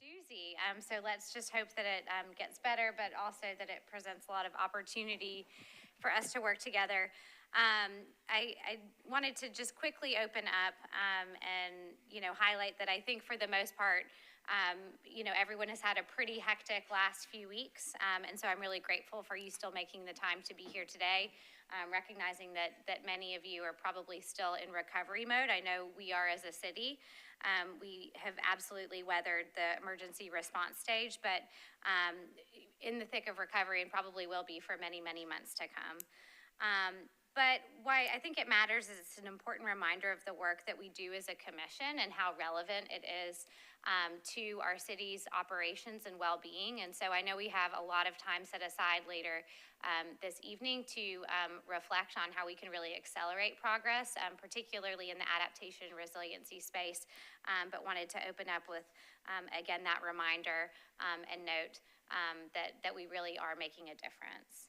doozy. So let's just hope that it gets better, but also that it presents a lot of opportunity for us to work together. I wanted to just quickly open up and highlight that I think for the most part, everyone has had a pretty hectic last few weeks, and so I'm really grateful for you still making the time to be here today, recognizing that many of you are probably still in recovery mode. I know we are as a city. We have absolutely weathered the emergency response stage, but in the thick of recovery and probably will be for many, many months to come. But why I think it matters is it's an important reminder of the work that we do as a commission and how relevant it is to our city's operations and well-being. And so I know we have a lot of time set aside later this evening to reflect on how we can really accelerate progress, particularly in the adaptation and resiliency space, but wanted to open up with, again, that reminder and note that we really are making a difference.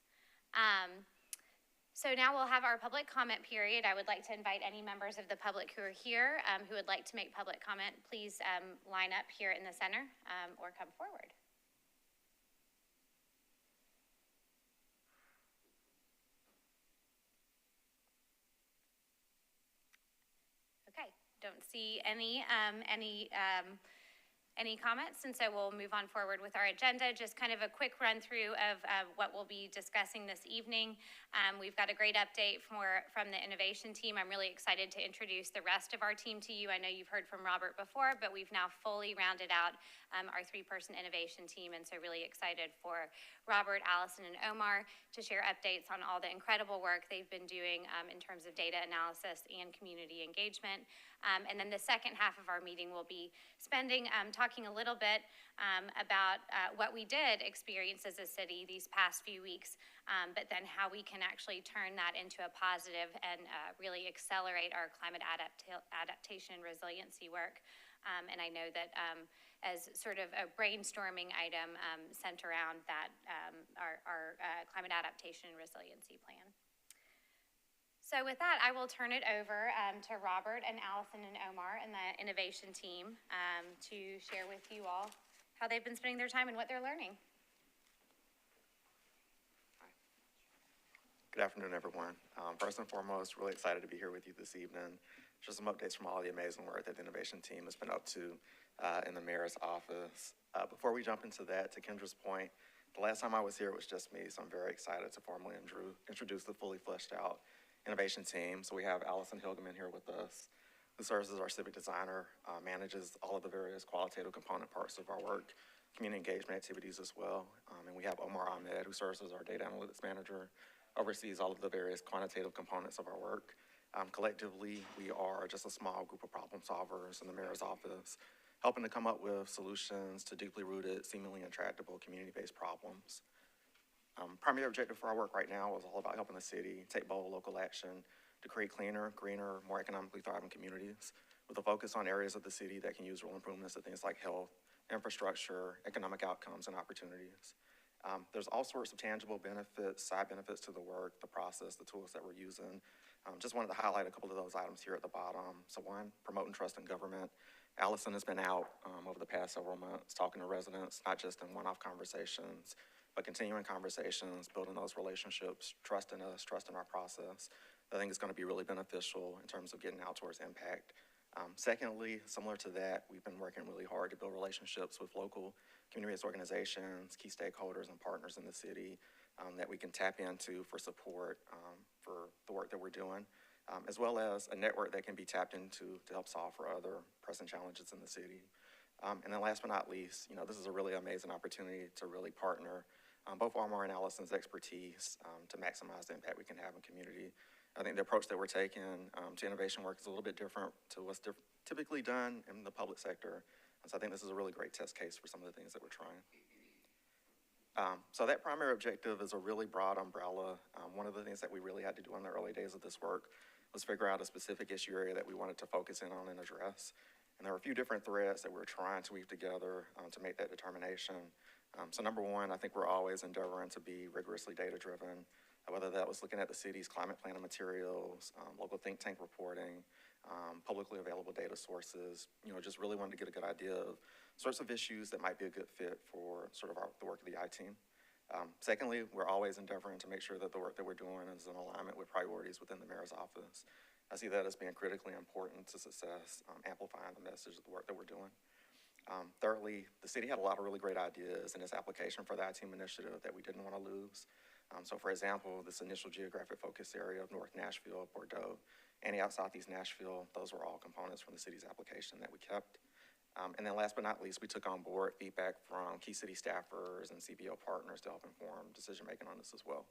So now we'll have our public comment period. I would like to invite any members of the public who are here who would like to make public comment, please line up here in the center or come forward. Okay, don't see any comments, and so we'll move on forward with our agenda. Just kind of a quick run through of what we'll be discussing this evening. We've got a great update from the innovation team. I'm really excited to introduce the rest of our team to you. I know you've heard from Robert before, but we've now fully rounded out our 3-person innovation team, and so really excited for Robert, Allison, and Omar to share updates on all the incredible work they've been doing in terms of data analysis and community engagement. And then the second half of our meeting will be spending talking a little bit about what we did experience as a city these past few weeks, but then how we can actually turn that into a positive and really accelerate our climate adaptation and resiliency work. And I know that as sort of a brainstorming item sent around that our climate adaptation and resiliency plan. So with that, I will turn it over to Robert and Allison and Omar and the innovation team to share with you all how they've been spending their time and what they're learning. Good afternoon, everyone. First and foremost, really excited to be here with you this evening. Just some updates from all the amazing work that the innovation team has been up to in the mayor's office. Before we jump into that, to Kendra's point, the last time I was here, it was just me, so I'm very excited to formally introduce the fully fleshed out innovation team. So we have Allison Hilgeman here with us, who serves as our civic designer, manages all of the various qualitative component parts of our work, community engagement activities as well. And we have Omar Ahmed, who serves as our data analytics manager, oversees all of the various quantitative components of our work. Collectively, we are just a small group of problem solvers in the mayor's office, helping to come up with solutions to deeply rooted, seemingly intractable community-based problems. Primary objective for our work right now is all about helping the city take bold local action to create cleaner, greener, more economically thriving communities with a focus on areas of the city that can use real improvements to things like health, infrastructure, economic outcomes, and opportunities. There's all sorts of tangible benefits, side benefits to the work, the process, the tools that we're using. Just wanted to highlight a couple of those items here at the bottom. So one, promoting trust in government. Allison has been out over the past several months talking to residents, not just in one-off conversations, but continuing conversations, building those relationships, trust in us, trust in our process. I think it's going to be really beneficial in terms of getting out towards impact. Secondly, similar to that, we've been working really hard to build relationships with local community-based organizations, key stakeholders and partners in the city that we can tap into for support for the work that we're doing, as well as a network that can be tapped into to help solve for other pressing challenges in the city. And then last but not least, this is a really amazing opportunity to really partner both Omar and Allison's expertise to maximize the impact we can have in community. I think the approach that we're taking to innovation work is a little bit different to what's typically done in the public sector. And so I think this is a really great test case for some of the things that we're trying. So that primary objective is a really broad umbrella. One of the things that we really had to do in the early days of this work was figure out a specific issue area that we wanted to focus in on and address. And there were a few different threads that we were trying to weave together to make that determination. So number one, I think we're always endeavoring to be rigorously data-driven, whether that was looking at the city's climate planning materials, local think tank reporting, publicly available data sources, just really wanted to get a good idea of sorts of issues that might be a good fit for sort of the work of the I team. Secondly, we're always endeavoring to make sure that the work that we're doing is in alignment with priorities within the mayor's office. I see that as being critically important to success, amplifying the message of the work that we're doing. Thirdly, the city had a lot of really great ideas in its application for the I-Team initiative that we didn't want to lose. So for example, this initial geographic focus area of North Nashville, Bordeaux, Antioch, Southeast Nashville, those were all components from the city's application that we kept. And then last but not least, we took on board feedback from key city staffers and CBO partners to help inform decision-making on this as well.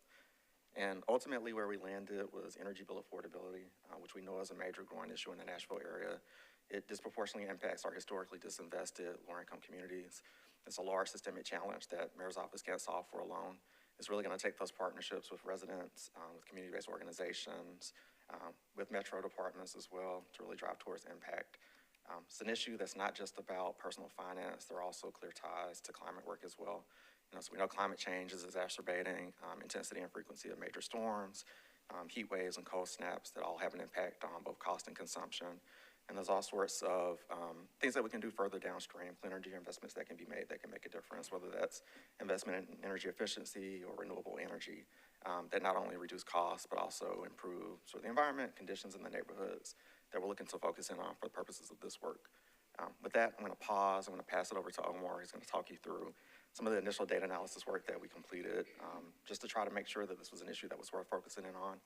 And ultimately where we landed was energy bill affordability, which we know is a major growing issue in the Nashville area. It disproportionately impacts our historically disinvested lower-income communities. It's a large systemic challenge that mayor's office can't solve for alone. It's really going to take those partnerships with residents, with community-based organizations, with metro departments as well to really drive towards impact. It's an issue that's not just about personal finance. There are also clear ties to climate work as well. So we know climate change is exacerbating intensity and frequency of major storms, heat waves and cold snaps that all have an impact on both cost and consumption. And there's all sorts of things that we can do further downstream, clean energy investments that can be made that can make a difference, whether that's investment in energy efficiency or renewable energy that not only reduce costs, but also improve sort of the environment, conditions in the neighborhoods that we're looking to focus in on for the purposes of this work. With that, I'm going to pause. I'm going to pass it over to Omar. He's going to talk you through some of the initial data analysis work that we completed just to try to make sure that this was an issue that was worth focusing in on,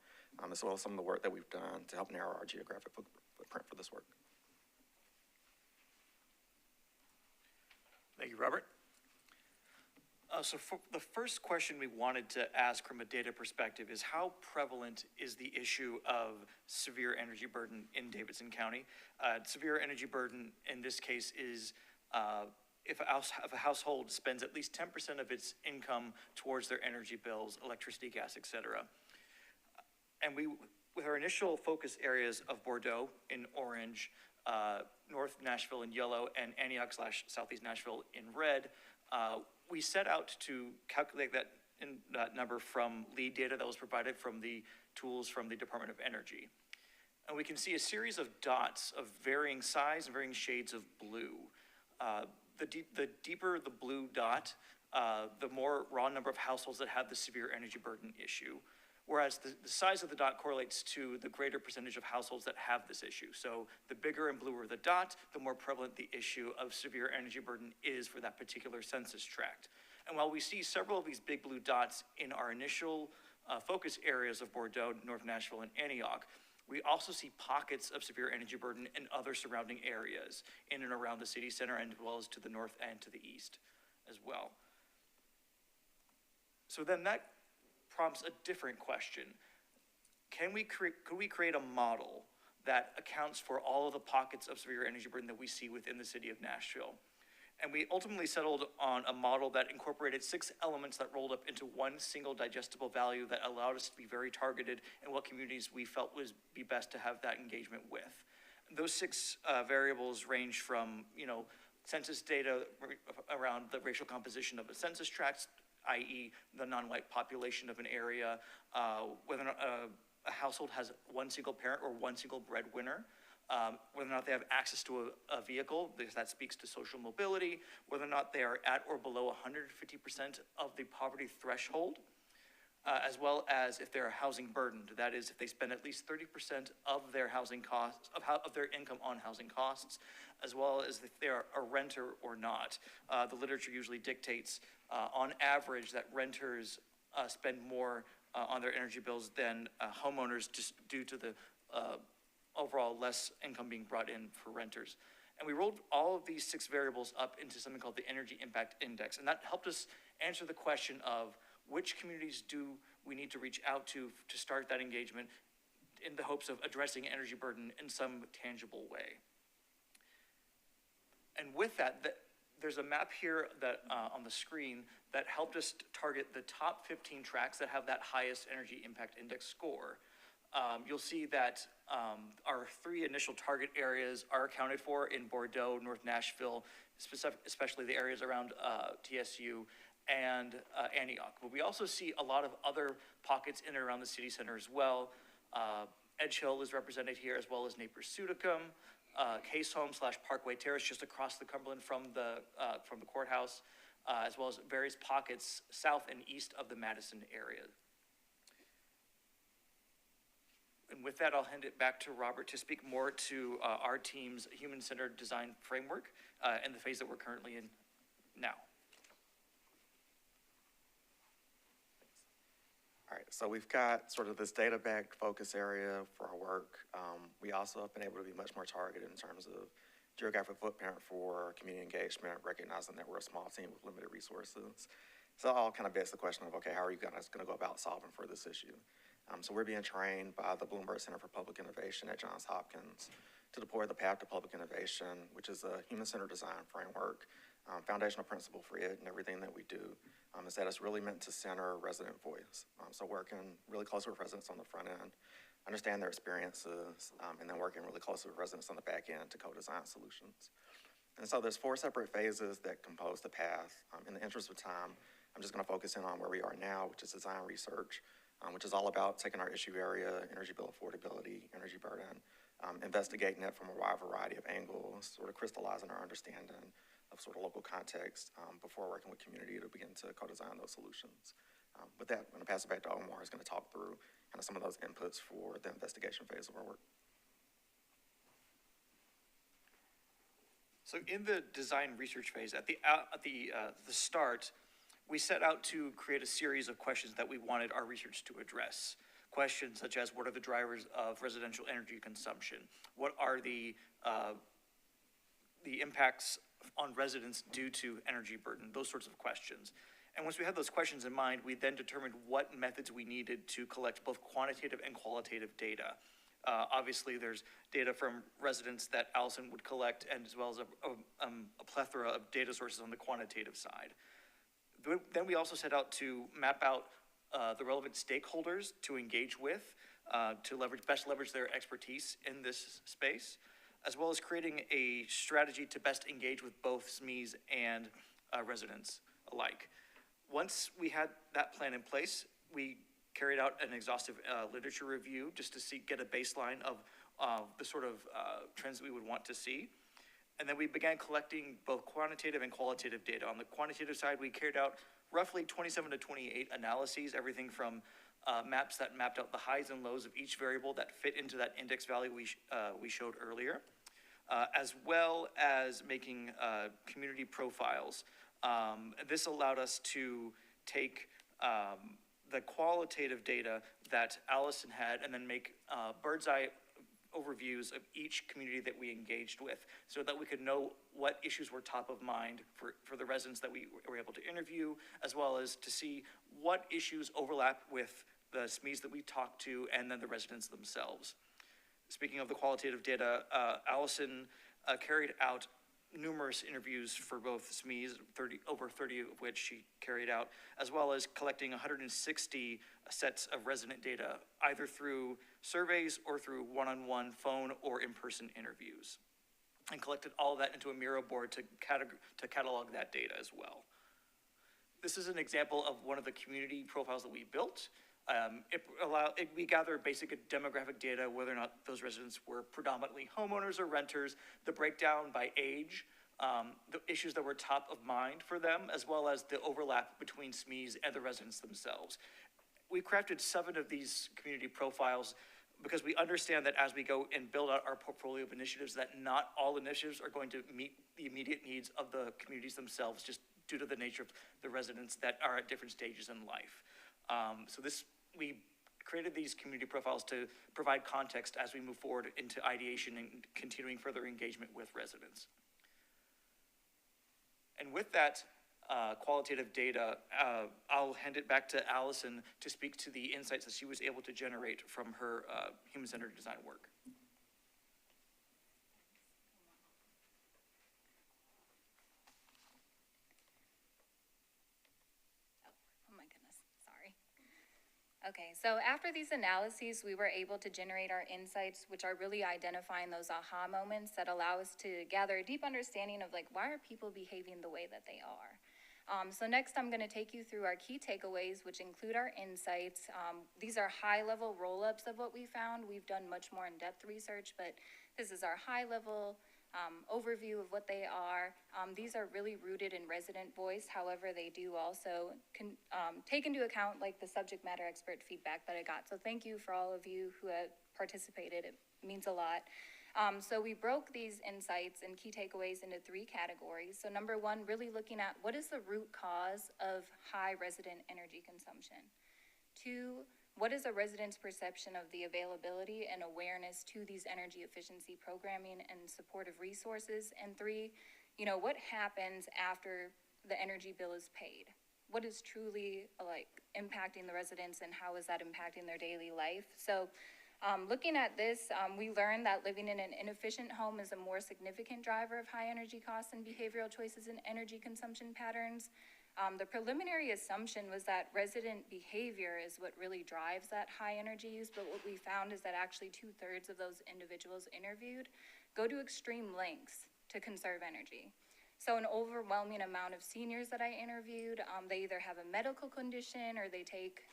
as well as some of the work that we've done to help narrow our geographic footprint for this work. Thank you, Robert. So for the first question we wanted to ask from a data perspective is how prevalent is the issue of severe energy burden in Davidson County? Severe energy burden in this case is if a household spends at least 10% of its income towards their energy bills, electricity, gas, et cetera. And with our initial focus areas of Bordeaux in orange, North Nashville in yellow, and Antioch/Southeast Nashville in red, we set out to calculate that number from lead data that was provided from the tools from the Department of Energy. And we can see a series of dots of varying size and varying shades of blue. The deeper the blue dot, the more raw number of households that have the severe energy burden issue. Whereas the size of the dot correlates to the greater percentage of households that have this issue. So the bigger and bluer the dot, the more prevalent the issue of severe energy burden is for that particular census tract. And while we see several of these big blue dots in our initial focus areas of Bordeaux, North Nashville, and Antioch, we also see pockets of severe energy burden in other surrounding areas in and around the city center, and as well as to the north and to the east as well. So then that prompts a different question. Could we create a model that accounts for all of the pockets of severe energy burden that we see within the city of Nashville? And we ultimately settled on a model that incorporated 6 elements that rolled up into one single digestible value that allowed us to be very targeted in what communities we felt would be best to have that engagement with. Those 6 variables range from, census data around the racial composition of a census tract, i.e. the non-white population of an area, whether or not a household has one single parent or one single breadwinner, whether or not they have access to a vehicle, because that speaks to social mobility, whether or not they are at or below 150% of the poverty threshold, as well as if they're housing burdened. That is, if they spend at least 30% of their housing costs, of their income on housing costs, as well as if they're a renter or not. The literature usually dictates, on average, that renters spend more on their energy bills than homeowners, just due to the overall less income being brought in for renters. And we rolled all of these 6 variables up into something called the Energy Impact Index. And that helped us answer the question of which communities do we need to reach out to start that engagement in the hopes of addressing energy burden in some tangible way. And with that, there's a map here that on the screen that helped us target the top 15 tracts that have that highest Energy Impact Index score. You'll see that our 3 initial target areas are accounted for in Bordeaux, North Nashville, especially the areas around TSU and Antioch. But we also see a lot of other pockets in and around the city center as well. Edge Hill is represented here, as well as Naples-Suticum, Case Home / Parkway Terrace, just across the Cumberland from the courthouse, as well as various pockets south and east of the Madison area. And with that, I'll hand it back to Robert to speak more to our team's human-centered design framework and the phase that we're currently in now. All right, so we've got sort of this data-backed focus area for our work. We also have been able to be much more targeted in terms of geographic footprint for community engagement, recognizing that we're a small team with limited resources. So it all kind of begs the question of, okay, how are you guys going to go about solving for this issue? So we're being trained by the Bloomberg Center for Public Innovation at Johns Hopkins to deploy the Path to Public Innovation, which is a human-centered design framework. Foundational principle for it and everything that we do is that it's really meant to center resident voice. So working really closely with residents on the front end, understand their experiences, and then working really closely with residents on the back end to co-design solutions. And so there's 4 separate phases that compose the path. In the interest of time, I'm just gonna focus in on where we are now, which is design research, which is all about taking our issue area, energy bill affordability, energy burden, investigating it from a wide variety of angles, sort of crystallizing our understanding of sort of local context before working with community to begin to co-design those solutions. With that, I'm gonna pass it back to Omar, who's gonna talk through kind of some of those inputs for the investigation phase of our work. So in the design research phase, at the start, we set out to create a series of questions that we wanted our research to address. Questions such as, what are the drivers of residential energy consumption? What are the impacts on residents due to energy burden? Those sorts of questions. And once we had those questions in mind, we then determined what methods we needed to collect both quantitative and qualitative data. Obviously, there's data from residents that Allison would collect, and as well as a plethora of data sources on the quantitative side. Then we also set out to map out the relevant stakeholders to engage with, to best leverage their expertise in this space, as well as creating a strategy to best engage with both SMEs and residents alike. Once we had that plan in place, we carried out an exhaustive literature review just to get a baseline of the sort of trends that we would want to see. And then we began collecting both quantitative and qualitative data. On the quantitative side, we carried out roughly 27 to 28 analyses, everything from maps that mapped out the highs and lows of each variable that fit into that index value we showed earlier, as well as making community profiles. This allowed us to take the qualitative data that Allison had and then make bird's eye overviews of each community that we engaged with so that we could know what issues were top of mind for the residents that we were able to interview, as well as to see what issues overlap with the SMEs that we talked to and then the residents themselves. Speaking of the qualitative data, Allison carried out numerous interviews for both SMEs, over 30 of which she carried out, as well as collecting 160 sets of resident data, either through surveys or through one-on-one phone or in-person interviews, and collected all of that into a Miro board to catalog that data as well. This is an example of one of the community profiles that we built. We gather basic demographic data, whether or not those residents were predominantly homeowners or renters, the breakdown by age, the issues that were top of mind for them, as well as the overlap between SMEs and the residents themselves. We crafted 7 of these community profiles because we understand that as we go and build out our portfolio of initiatives, that not all initiatives are going to meet the immediate needs of the communities themselves, just due to the nature of the residents that are at different stages in life. We created these community profiles to provide context as we move forward into ideation and continuing further engagement with residents. And with that qualitative data, I'll hand it back to Allison to speak to the insights that she was able to generate from her human-centered design work. Okay, so after these analyses, we were able to generate our insights, which are really identifying those aha moments that allow us to gather a deep understanding of why are people behaving the way that they are. So next I'm gonna take you through our key takeaways, which include our insights. These are high-level roll-ups of what we found. We've done much more in-depth research, but This is our high-level overview of what they are. These are really rooted in resident voice. However, they do also take into account like the subject matter expert feedback that I got. So thank you for all of you who have participated. It means a lot. So we broke these insights and key takeaways into 3 categories. So number 1, really looking at what is the root cause of high resident energy consumption. 2, what is a resident's perception of the availability and awareness to these energy efficiency programming and supportive resources? And 3, what happens after the energy bill is paid? What is truly like impacting the residents and how is that impacting their daily life? So looking at this, we learned that living in an inefficient home is a more significant driver of high energy costs and behavioral choices in energy consumption patterns. The preliminary assumption was that resident behavior is what really drives that high energy use, but what we found is that actually 2/3 of those individuals interviewed go to extreme lengths to conserve energy. So an overwhelming amount of seniors that I interviewed, they either have a medical condition or they take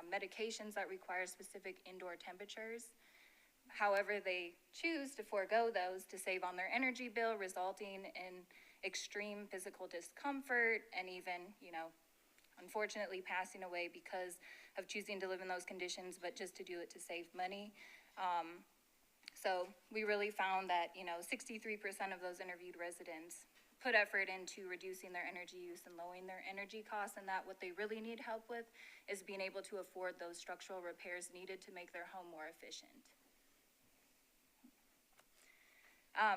medications that require specific indoor temperatures. However, they choose to forego those to save on their energy bill, resulting in extreme physical discomfort and even, unfortunately passing away because of choosing to live in those conditions, but just to do it to save money. So we really found that, 63% of those interviewed residents put effort into reducing their energy use and lowering their energy costs, and that what they really need help with is being able to afford those structural repairs needed to make their home more efficient.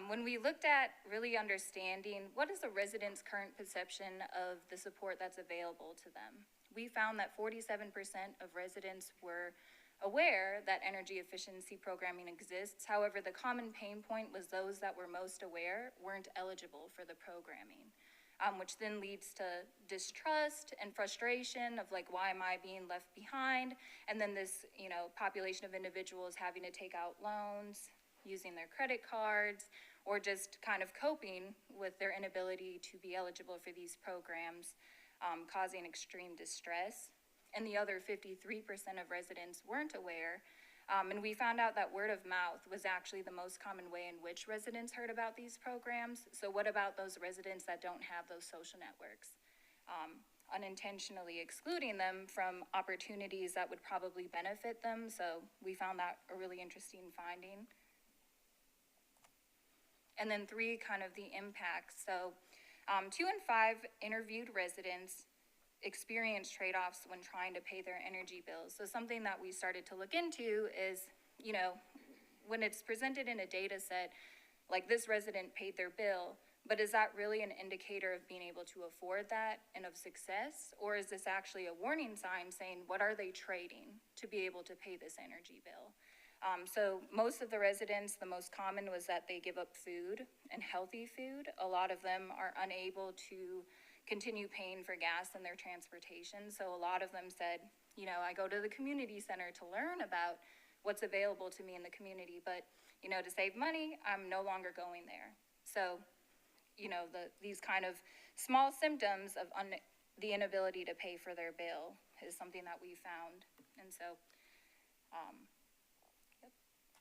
When we looked at really understanding what is a resident's current perception of the support that's available to them, we found that 47% of residents were aware that energy efficiency programming exists. However, the common pain point was those that were most aware weren't eligible for the programming, which then leads to distrust and frustration of like, why am I being left behind? And then this, population of individuals having to take out loans, using their credit cards, or just kind of coping with their inability to be eligible for these programs, causing extreme distress. And the other 53% of residents weren't aware. And we found out that word of mouth was actually the most common way in which residents heard about these programs. So what about those residents that don't have those social networks? Unintentionally excluding them from opportunities that would probably benefit them. So we found that a really interesting finding. And then 3, kind of the impacts. So 2 in 5 interviewed residents experience trade-offs when trying to pay their energy bills. So something that we started to look into is, when it's presented in a data set, like this resident paid their bill, but is that really an indicator of being able to afford that and of success? Or is this actually a warning sign saying, what are they trading to be able to pay this energy bill? So most of the residents, the most common was that they give up food and healthy food. A lot of them are unable to continue paying for gas and their transportation. So a lot of them said, I go to the community center to learn about what's available to me in the community, but, to save money, I'm no longer going there. So, these kind of small symptoms of the inability to pay for their bill is something that we found. And so,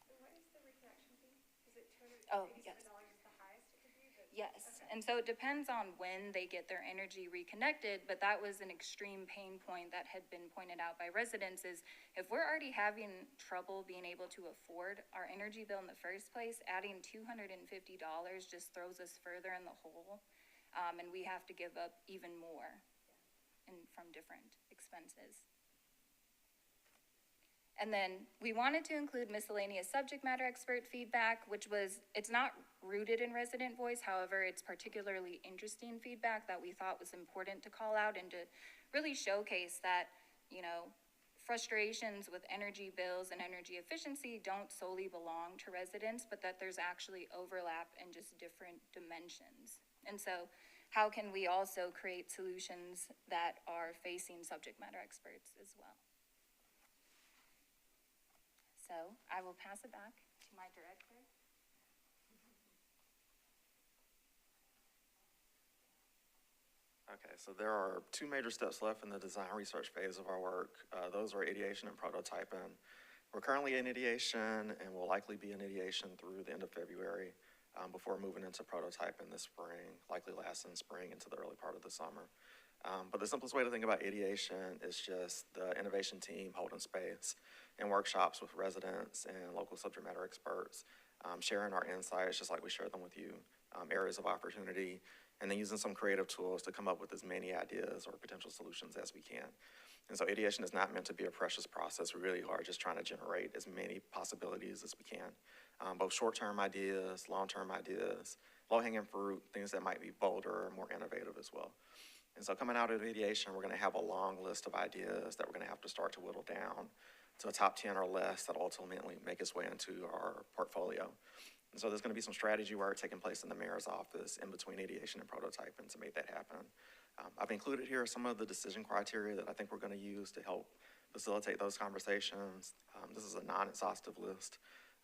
What is the reconnection fee? Is it Oh, $287 yes. is the highest it could be? Yes, and so it depends on when they get their energy reconnected, but that was an extreme pain point that had been pointed out by residents is if we're already having trouble being able to afford our energy bill in the first place, adding $250 just throws us further in the hole, and we have to give up even more from different expenses. And then we wanted to include miscellaneous subject matter expert feedback, it's not rooted in resident voice. However, it's particularly interesting feedback that we thought was important to call out and to really showcase that, frustrations with energy bills and energy efficiency don't solely belong to residents, but that there's actually overlap and just different dimensions. And so how can we also create solutions that are facing subject matter experts as well? So I will pass it back to my director. Okay, so there are 2 major steps left in the design research phase of our work. Those are ideation and prototyping. We're currently in ideation and will likely be in ideation through the end of February before moving into prototyping this spring, likely last in spring into the early part of the summer. But the simplest way to think about ideation is just the innovation team holding space and workshops with residents and local subject matter experts, sharing our insights just like we share them with you, areas of opportunity, and then using some creative tools to come up with as many ideas or potential solutions as we can. And so ideation is not meant to be a precious process. We really are just trying to generate as many possibilities as we can, both short-term ideas, long-term ideas, low-hanging fruit, things that might be bolder or more innovative as well. And so coming out of ideation, we're going to have a long list of ideas that we're going to have to start to whittle down to a top 10 or less that ultimately make its way into our portfolio. And so there's going to be some strategy work taking place in the mayor's office in between ideation and prototyping to make that happen. I've included here some of the decision criteria that I think we're going to use to help facilitate those conversations. This is a non-exhaustive list.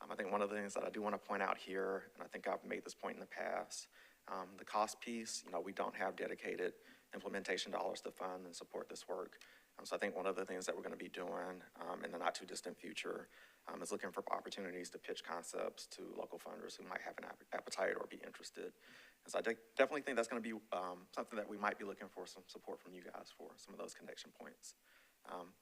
I think one of the things that I do want to point out here, and I think I've made this point in the past, the cost piece, we don't have dedicated implementation dollars to fund and support this work. So I think one of the things that we're going to be doing in the not too distant future is looking for opportunities to pitch concepts to local funders who might have an appetite or be interested. And so I definitely think that's going to be something that we might be looking for some support from you guys for, some of those connection points.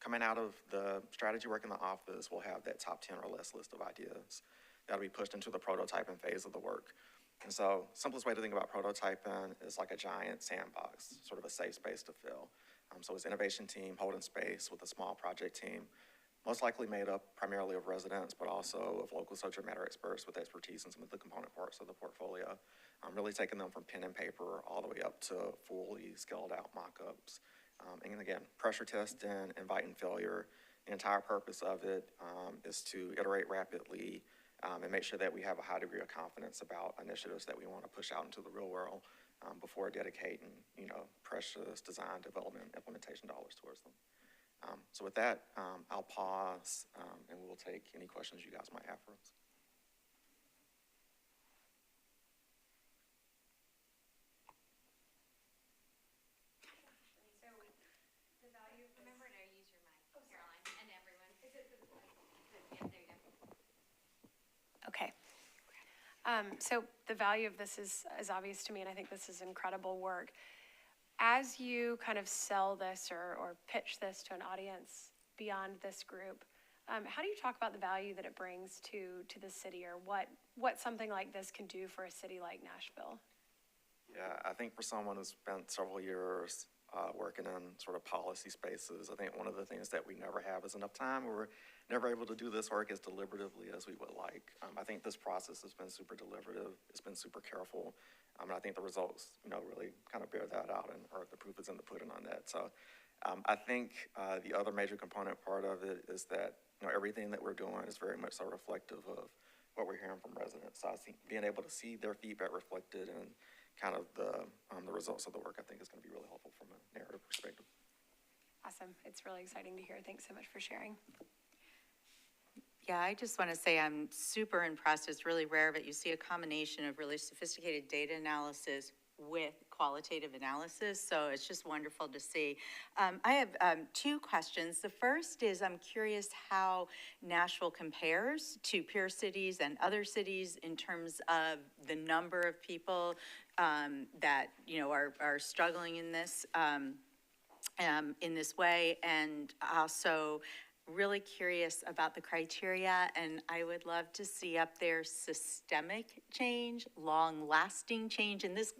Coming out of the strategy work in the office, we'll have that top 10 or less list of ideas that'll be pushed into the prototyping phase of the work. And so simplest way to think about prototyping is like a giant sandbox, sort of a safe space to fill. So it's innovation team holding space with a small project team, most likely made up primarily of residents, but also of local subject matter experts with expertise in some of the component parts of the portfolio. Really taking them from pen and paper all the way up to fully scaled out mock-ups. And again, pressure testing, inviting failure. The entire purpose of it is to iterate rapidly and make sure that we have a high degree of confidence about initiatives that we want to push out into the real world before dedicating, precious design, development, implementation dollars towards them. So with that, I'll pause and we'll take any questions you guys might have for us. So the value, remember to use your mic, Caroline, and everyone. Is it the, yeah, there you go. Okay. So the value of this is obvious to me, and I think this is incredible work. As you kind of sell this or pitch this to an audience beyond this group, how do you talk about the value that it brings to the city, or what something like this can do for a city like Nashville? Yeah, I think for someone who's spent several years working in sort of policy spaces, I think one of the things that we never have is enough time. We're never able to do this work as deliberatively as we would like. I think this process has been super deliberative. It's been super careful. And I think the results, really kind of bear that out, or the proof is in the pudding on that. So I think the other major component part of it is that, everything that we're doing is very much so reflective of what we're hearing from residents. So I think being able to see their feedback reflected in kind of the results of the work, I think is going to be really helpful from a narrative perspective. Awesome. It's really exciting to hear. Thanks so much for sharing. Yeah, I just want to say I'm super impressed. It's really rare, but you see a combination of really sophisticated data analysis with qualitative analysis, so it's just wonderful to see. I have two questions. The first is I'm curious how Nashville compares to peer cities and other cities in terms of the number of people that are struggling in this way, and also really curious about the criteria, and I would love to see up there systemic change, long-lasting change, and this,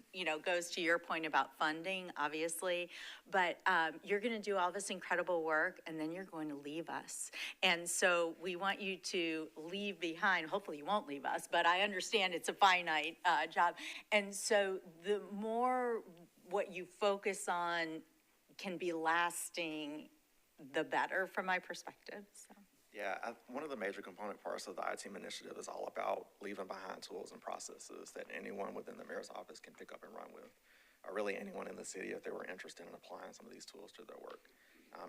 goes to your point about funding, obviously, but you're going to do all this incredible work, and then you're going to leave us, and so we want you to leave behind, hopefully you won't leave us, but I understand it's a finite job, and so the more what you focus on can be lasting, the better from my perspective. So. Yeah, one of the major component parts of the I-Team initiative is all about leaving behind tools and processes that anyone within the mayor's office can pick up and run with, or really anyone in the city if they were interested in applying some of these tools to their work.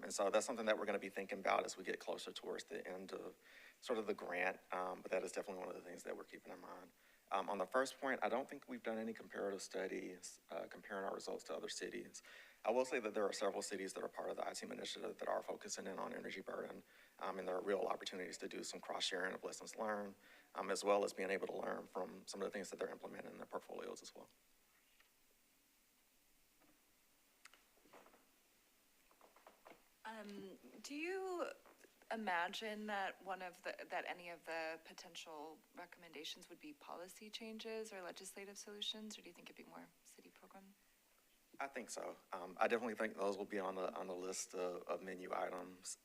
And so that's something that we're going to be thinking about as we get closer towards the end of sort of the grant, but that is definitely one of the things that we're keeping in mind. On the first point, I don't think we've done any comparative studies comparing our results to other cities. I will say that there are several cities that are part of the I-Team initiative that are focusing in on energy burden, and there are real opportunities to do some cross-sharing of lessons learned, as well as being able to learn from some of the things that they're implementing in their portfolios as well. Do you imagine that that any of the potential recommendations would be policy changes or legislative solutions, or do you think it'd be more city program? I think so. I definitely think those will be on the list of menu items.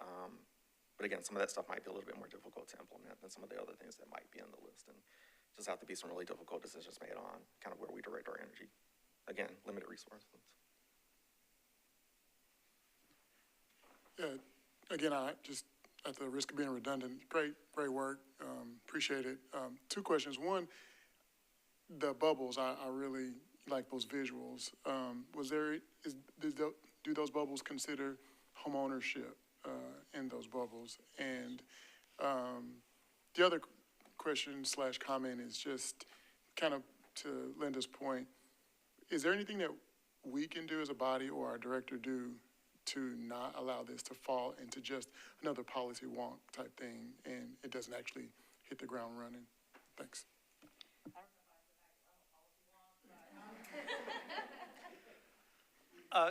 But again, some of that stuff might be a little bit more difficult to implement than some of the other things that might be on the list, and just have to be some really difficult decisions made on kind of where we direct our energy. Again, limited resources. Yeah, again, I just, at the risk of being redundant, great work, appreciate it. Two questions. One, the bubbles, I really like those visuals. Do those bubbles consider home ownership in those bubbles? And the other question / comment is just kind of to Linda's point, is there anything that we can do as a body or our director do to not allow this to fall into just another policy wonk type thing and it doesn't actually hit the ground running? Thanks.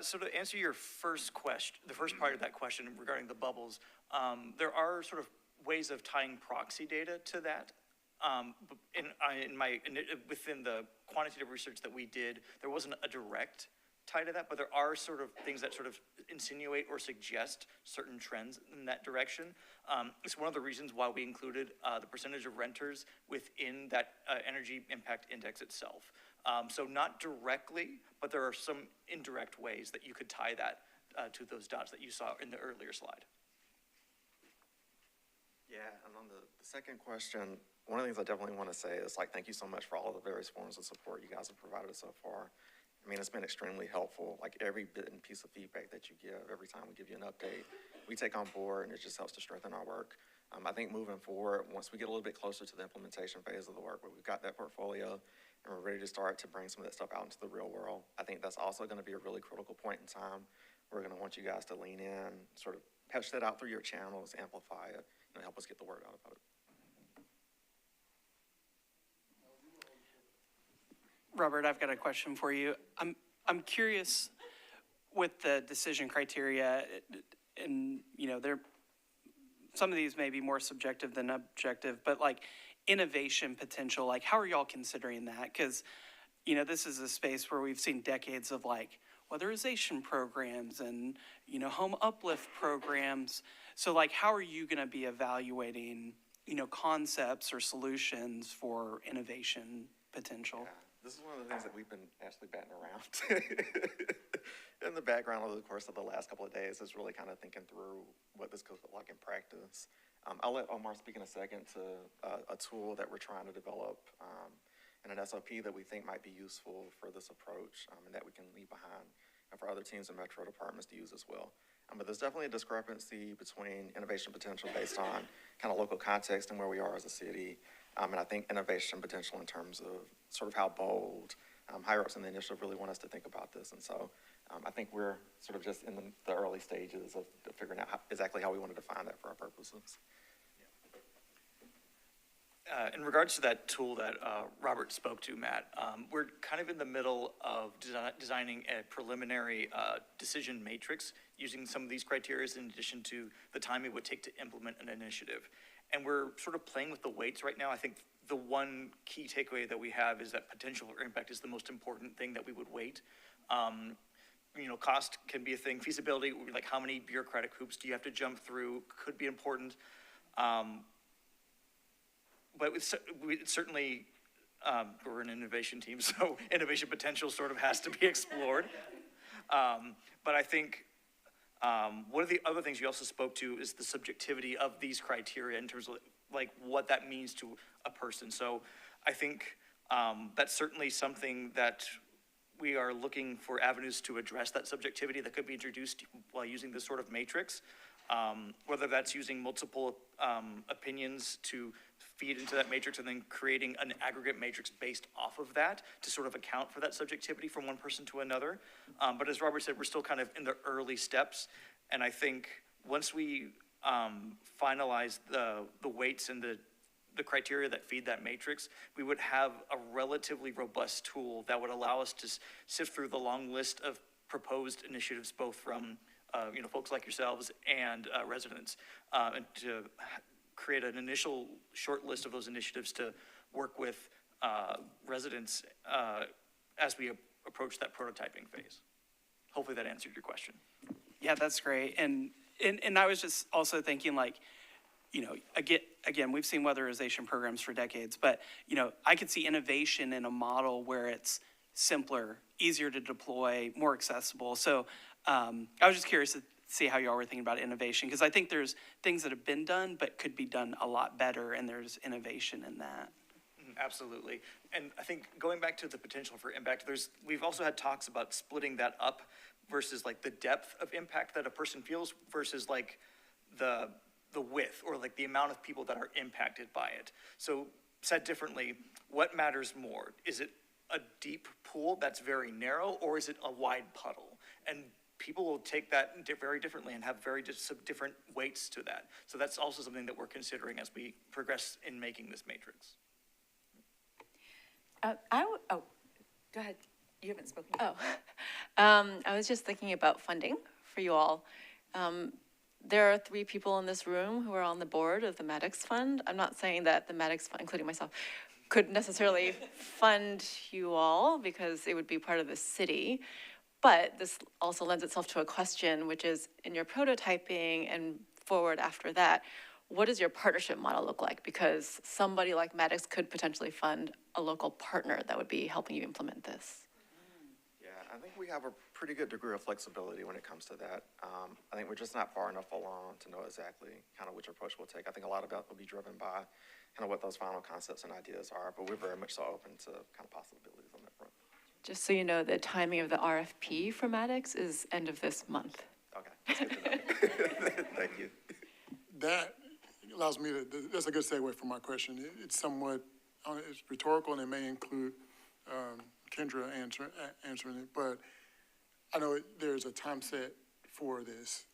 So to answer your first question, the first part of that question regarding the bubbles, there are sort of ways of tying proxy data to that. Within the quantitative research that we did, there wasn't a direct tie to that, but there are sort of things that sort of insinuate or suggest certain trends in that direction. It's one of the reasons why we included the percentage of renters within that energy impact index itself. So not directly, but there are some indirect ways that you could tie that to those dots that you saw in the earlier slide. Yeah, and on the second question, one of the things I definitely want to say is thank you so much for all of the various forms of support you guys have provided us so far. I mean, it's been extremely helpful. Every bit and piece of feedback that you give, every time we give you an update, we take on board, and it just helps to strengthen our work. I think moving forward, once we get a little bit closer to the implementation phase of the work, where we've got that portfolio and we're ready to start to bring some of that stuff out into the real world, I think that's also going to be a really critical point in time. We're going to want you guys to lean in, sort of push that out through your channels, amplify it, and help us get the word out about it. Robert, I've got a question for you. I'm curious with the decision criteria, and some of these may be more subjective than objective, but innovation potential, how are y'all considering that? Because this is a space where we've seen decades of weatherization programs and home uplift programs. So how are you going to be evaluating concepts or solutions for innovation potential? Yeah. This is one of the things that we've been actually batting around in the background over the course of the last couple of days, is really kind of thinking through what this could look like in practice. I'll let Omar speak in a second to a tool that we're trying to develop and an SOP that we think might be useful for this approach, and that we can leave behind and for other teams and metro departments to use as well. But there's definitely a discrepancy between innovation potential based on kind of local context and where we are as a city. And I think innovation potential in terms of sort of how bold higher ups in the initiative really want us to think about this. And so I think we're sort of just in the early stages of figuring out exactly how we want to define that for our purposes. In regards to that tool that Robert spoke to, Matt, we're kind of in the middle of designing a preliminary decision matrix using some of these criteria in addition to the time it would take to implement an initiative. And we're sort of playing with the weights right now. I think the one key takeaway that we have is that potential or impact is the most important thing that we would weight. Cost can be a thing. Feasibility, like how many bureaucratic hoops do you have to jump through, could be important. But certainly, we're an innovation team, so innovation potential sort of has to be explored. But I think one of the other things you also spoke to is the subjectivity of these criteria in terms of what that means to a person. So I think that's certainly something that we are looking for avenues to address that subjectivity that could be introduced while using this sort of matrix. whether that's using multiple opinions to feed into that matrix and then creating an aggregate matrix based off of that to sort of account for that subjectivity from one person to another. But as Robert said, we're still kind of in the early steps. And I think once we finalize the weights and the criteria that feed that matrix, we would have a relatively robust tool that would allow us to sift through the long list of proposed initiatives, both from folks like yourselves and residents, and to create an initial short list of those initiatives to work with residents as we approach that prototyping phase. Hopefully that answered your question. Yeah, that's great. And I was just also thinking, like, again, we've seen weatherization programs for decades, but, I could see innovation in a model where it's simpler, easier to deploy, more accessible. So I was just curious to see how y'all were thinking about innovation, because I think there's things that have been done but could be done a lot better, and there's innovation in that. Absolutely. And I think going back to the potential for impact, we've also had talks about splitting that up versus like the depth of impact that a person feels versus like the width or like the amount of people that are impacted by it. So said differently, what matters more? Is it a deep pool that's very narrow, or is it a wide puddle? And people will take that very differently and have very different weights to that. So that's also something that we're considering as we progress in making this matrix. Go ahead. You haven't spoken. I was just thinking about funding for you all. There are 3 people in this room who are on the board of the Maddox Fund. I'm not saying that the Maddox Fund, including myself, could necessarily fund you all because it would be part of the city. But this also lends itself to a question, which is in your prototyping and forward after that, what does your partnership model look like? Because somebody like Maddox could potentially fund a local partner that would be helping you implement this. Yeah, I think we have a pretty good degree of flexibility when it comes to that. I think we're just not far enough along to know exactly kind of which approach we'll take. I think a lot of that will be driven by kind of what those final concepts and ideas are, but we're very much so open to kind of possibilities on that front. Just so you know, the timing of the RFP for Maddox is end of this month. Okay, that's good to know. Thank you. That allows me to, that's a good segue for my question. It's somewhat, it's rhetorical, and it may include Kendra answering it, but I know there's a time set for this.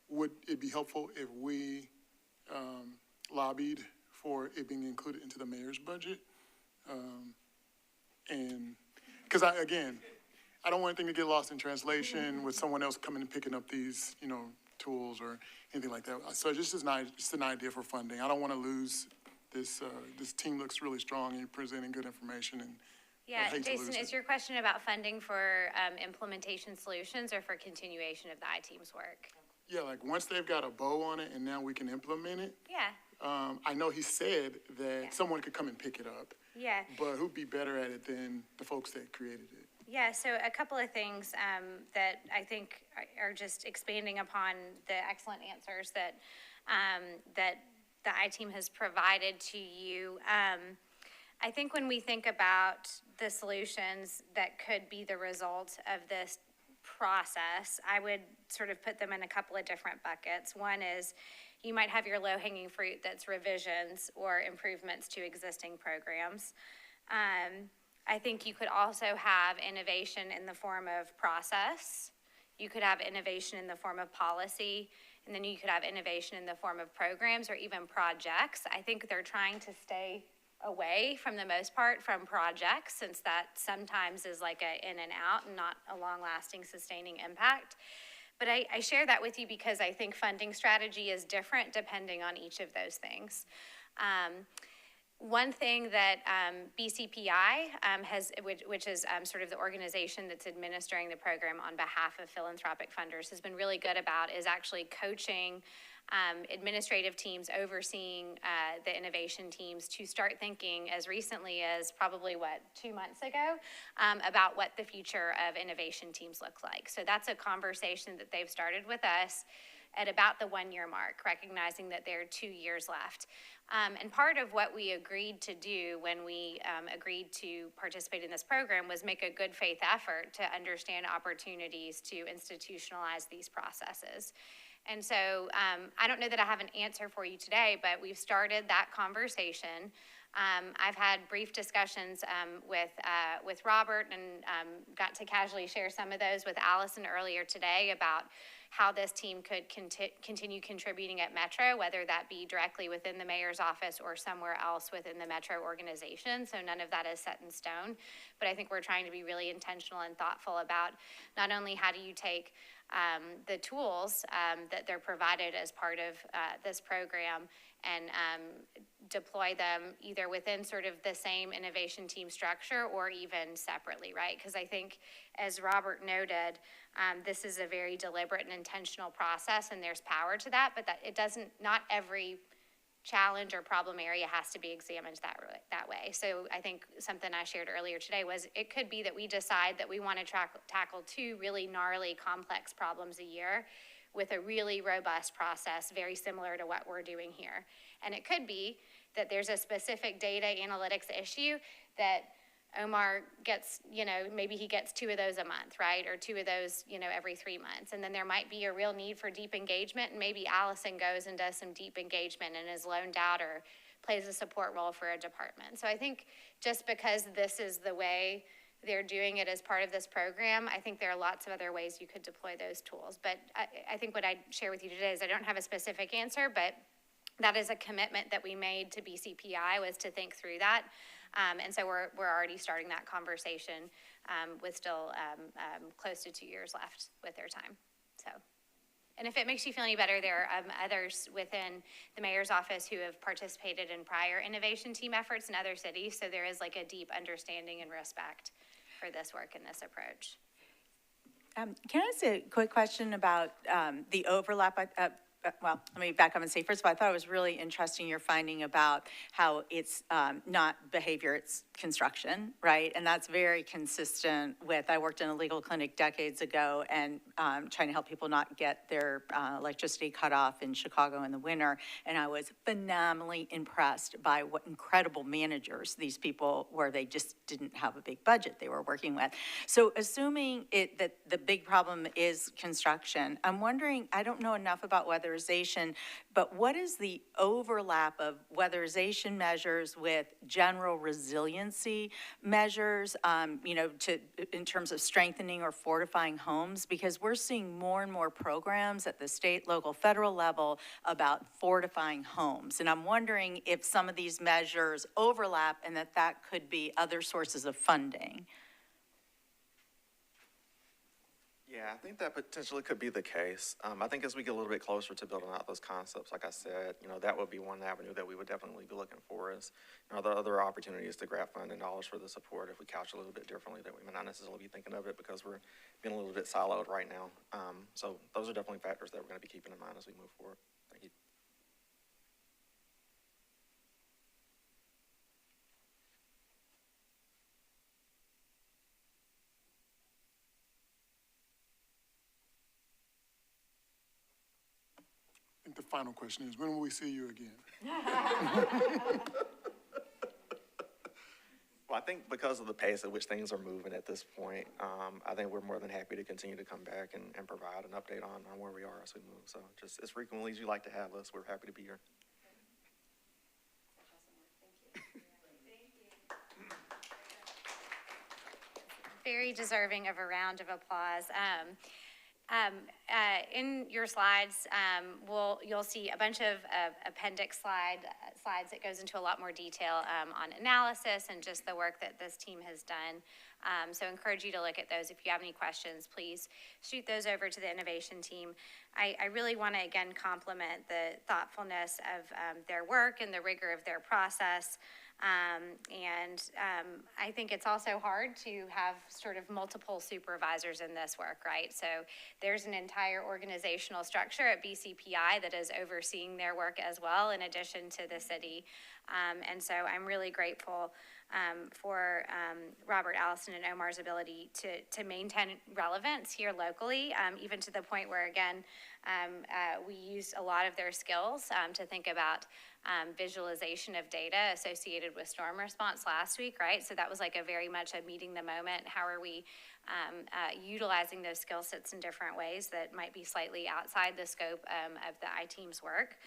Would it be helpful if we lobbied for it being included into the mayor's budget? And, because I don't want anything to get lost in translation with someone else coming and picking up these, tools or anything like that. So just an idea for funding. I don't want to lose this. This team looks really strong, and you're presenting good information. And Yeah, Jason, is your question about funding for implementation solutions or for continuation of the I-Team's work? Yeah, like once they've got a bow on it and now we can implement it. Yeah. I know he said that someone could come and pick it up. Yeah. But who'd be better at it than the folks that created it? Yeah, so a couple of things that I think are just expanding upon the excellent answers that that the I-Team has provided to you. I think when we think about the solutions that could be the result of this process, I would sort of put them in a couple of different buckets. One is you might have your low-hanging fruit that's revisions or improvements to existing programs. I think you could also have innovation in the form of process. You could have innovation in the form of policy, and then you could have innovation in the form of programs or even projects. I think they're trying to stay away, from the most part, from projects, since that sometimes is like a in and out and not a long-lasting sustaining impact. But I share that with you because I think funding strategy is different depending on each of those things. One thing that BCPI has, which is sort of the organization that's administering the program on behalf of philanthropic funders, has been really good about is actually coaching administrative teams overseeing the innovation teams to start thinking as recently as probably, 2 months ago, about what the future of innovation teams look like. So that's a conversation that they've started with us at about the 1-year mark, recognizing that there are 2 years left. And part of what we agreed to do when we agreed to participate in this program was make a good faith effort to understand opportunities to institutionalize these processes. And so I don't know that I have an answer for you today, but we've started that conversation. I've had brief discussions with Robert and got to casually share some of those with Allison earlier today about how this team could continue contributing at Metro, whether that be directly within the mayor's office or somewhere else within the Metro organization. So none of that is set in stone. But I think we're trying to be really intentional and thoughtful about not only how do you take the tools that they're provided as part of this program and deploy them either within sort of the same innovation team structure or even separately, right? Because I think, as Robert noted, this is a very deliberate and intentional process, and there's power to that, but that it doesn't, not every challenge or problem area has to be examined that way. So I think something I shared earlier today was it could be that we decide that we want to tackle 2 really gnarly, complex problems a year with a really robust process, very similar to what we're doing here. And it could be that there's a specific data analytics issue that Omar gets, maybe he gets 2 of those a month, right? Or 2 of those, every 3 months. And then there might be a real need for deep engagement, and maybe Allison goes and does some deep engagement and is loaned out or plays a support role for a department. So I think just because this is the way they're doing it as part of this program, I think there are lots of other ways you could deploy those tools. But I think what I'd share with you today is I don't have a specific answer, but that is a commitment that we made to BCPI, was to think through that. And so we're already starting that conversation with still close to 2 years left with their time. So, and if it makes you feel any better, there are others within the mayor's office who have participated in prior innovation team efforts in other cities. So there is like a deep understanding and respect for this work and this approach. Can I ask a quick question about the overlap? Well, let me back up and say, first of all, I thought it was really interesting your finding about how it's not behavior, it's construction, right? And that's very consistent with, I worked in a legal clinic decades ago and trying to help people not get their electricity cut off in Chicago in the winter. And I was phenomenally impressed by what incredible managers these people were. They just didn't have a big budget they were working with. So assuming that the big problem is construction, I'm wondering, I don't know enough about weatherization, but what is the overlap of weatherization measures with general resiliency measures, in terms of strengthening or fortifying homes? Because we're seeing more and more programs at the state, local, federal level about fortifying homes. And I'm wondering if some of these measures overlap and that could be other sources of funding. Yeah, I think that potentially could be the case. I think as we get a little bit closer to building out those concepts, like I said, that would be one avenue that we would definitely be looking for is, are there other opportunities to grab funding dollars for the support if we couch a little bit differently that we may not necessarily be thinking of it because we're being a little bit siloed right now. So those are definitely factors that we're going to be keeping in mind as we move forward. Thank you. The final question is, when will we see you again? Well, I think because of the pace at which things are moving at this point, I think we're more than happy to continue to come back and provide an update on where we are as we move. So just as frequently as you like to have us, we're happy to be here. Very deserving of a round of applause. In your slides, you'll see a bunch of appendix slides that goes into a lot more detail on analysis and just the work that this team has done. So I encourage you to look at those. If you have any questions, please shoot those over to the innovation team. I really want to, again, compliment the thoughtfulness of their work and the rigor of their process. I think it's also hard to have sort of multiple supervisors in this work, right? So there's an entire organizational structure at BCPI that is overseeing their work as well, in addition to the city. And so I'm really grateful for Robert, Allison, and Omar's ability to maintain relevance here locally, even to the point where, again, we used a lot of their skills to think about visualization of data associated with storm response last week, right? So that was like a very much a meeting the moment. How are we utilizing those skill sets in different ways that might be slightly outside the scope of the I-Team's work?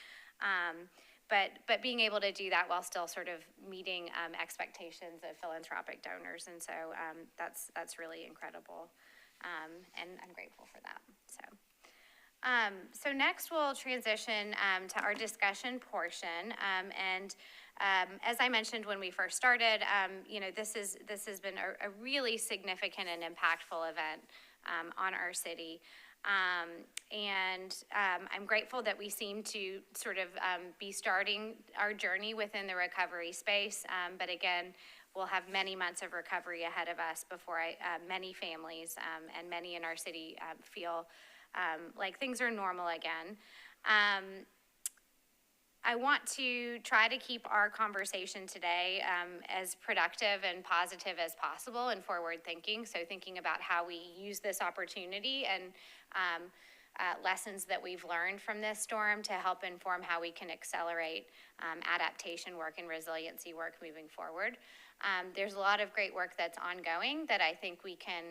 But being able to do that while still sort of meeting expectations of philanthropic donors. And so that's really incredible. And I'm grateful for that. So next we'll transition to our discussion portion. As I mentioned when we first started, this has been a really significant and impactful event on our city. I'm grateful that we seem to sort of be starting our journey within the recovery space. But again, we'll have many months of recovery ahead of us before many families and many in our city feel like things are normal again. I want to try to keep our conversation today as productive and positive as possible and forward thinking. So thinking about how we use this opportunity and lessons that we've learned from this storm to help inform how we can accelerate adaptation work and resiliency work moving forward. There's a lot of great work that's ongoing that I think we can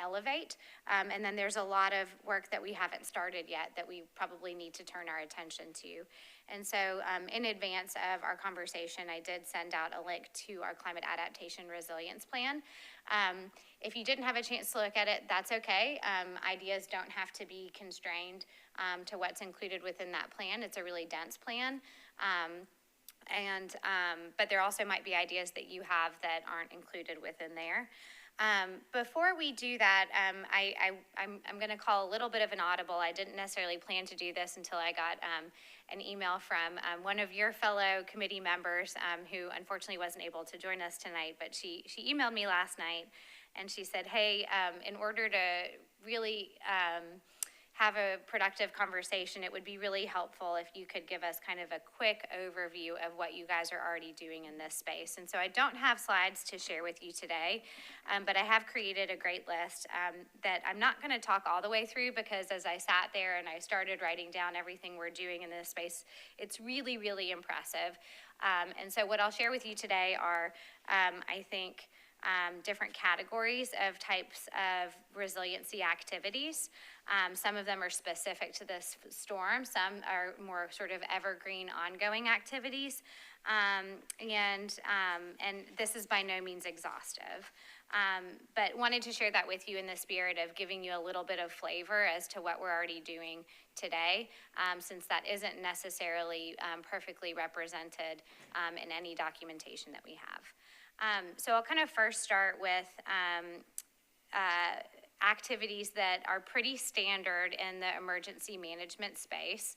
elevate. And then there's a lot of work that we haven't started yet that we probably need to turn our attention to. And so in advance of our conversation, I did send out a link to our climate adaptation resilience plan. If you didn't have a chance to look at it, that's okay. Ideas don't have to be constrained to what's included within that plan. It's a really dense plan. But there also might be ideas that you have that aren't included within there. Before we do that, I'm going to call a little bit of an audible. I didn't necessarily plan to do this until I got an email from one of your fellow committee members who unfortunately wasn't able to join us tonight, but she emailed me last night and she said, hey, in order to really have a productive conversation, it would be really helpful if you could give us kind of a quick overview of what you guys are already doing in this space. And so I don't have slides to share with you today, but I have created a great list that I'm not going to talk all the way through because as I sat there and I started writing down everything we're doing in this space, it's really, really impressive. And so what I'll share with you today are, I think, different categories of types of resiliency activities. Some of them are specific to this storm. Some are more sort of evergreen, ongoing activities. And this is by no means exhaustive. But wanted to share that with you in the spirit of giving you a little bit of flavor as to what we're already doing today, since that isn't necessarily perfectly represented in any documentation that we have. So I'll kind of first start with activities that are pretty standard in the emergency management space.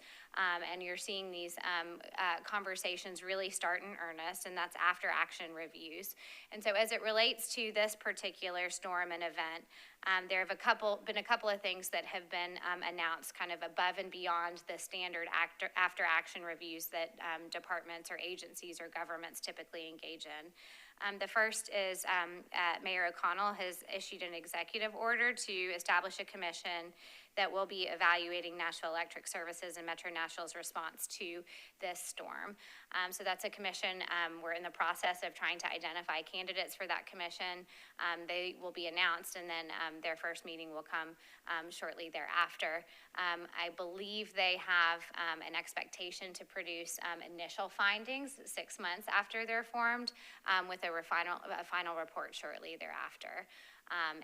And you're seeing these conversations really start in earnest, and that's after action reviews. And so as it relates to this particular storm and event, there have been a couple of things that have been announced kind of above and beyond the standard after action reviews that departments or agencies or governments typically engage in. The first is Mayor O'Connell has issued an executive order to establish a commission that will be evaluating Nashville Electric Services and Metro Nashville's response to this storm. So that's a commission. We're in the process of trying to identify candidates for that commission. They will be announced, and then their first meeting will come shortly thereafter. I believe they have an expectation to produce initial findings 6 months after they're formed, with a final report shortly thereafter.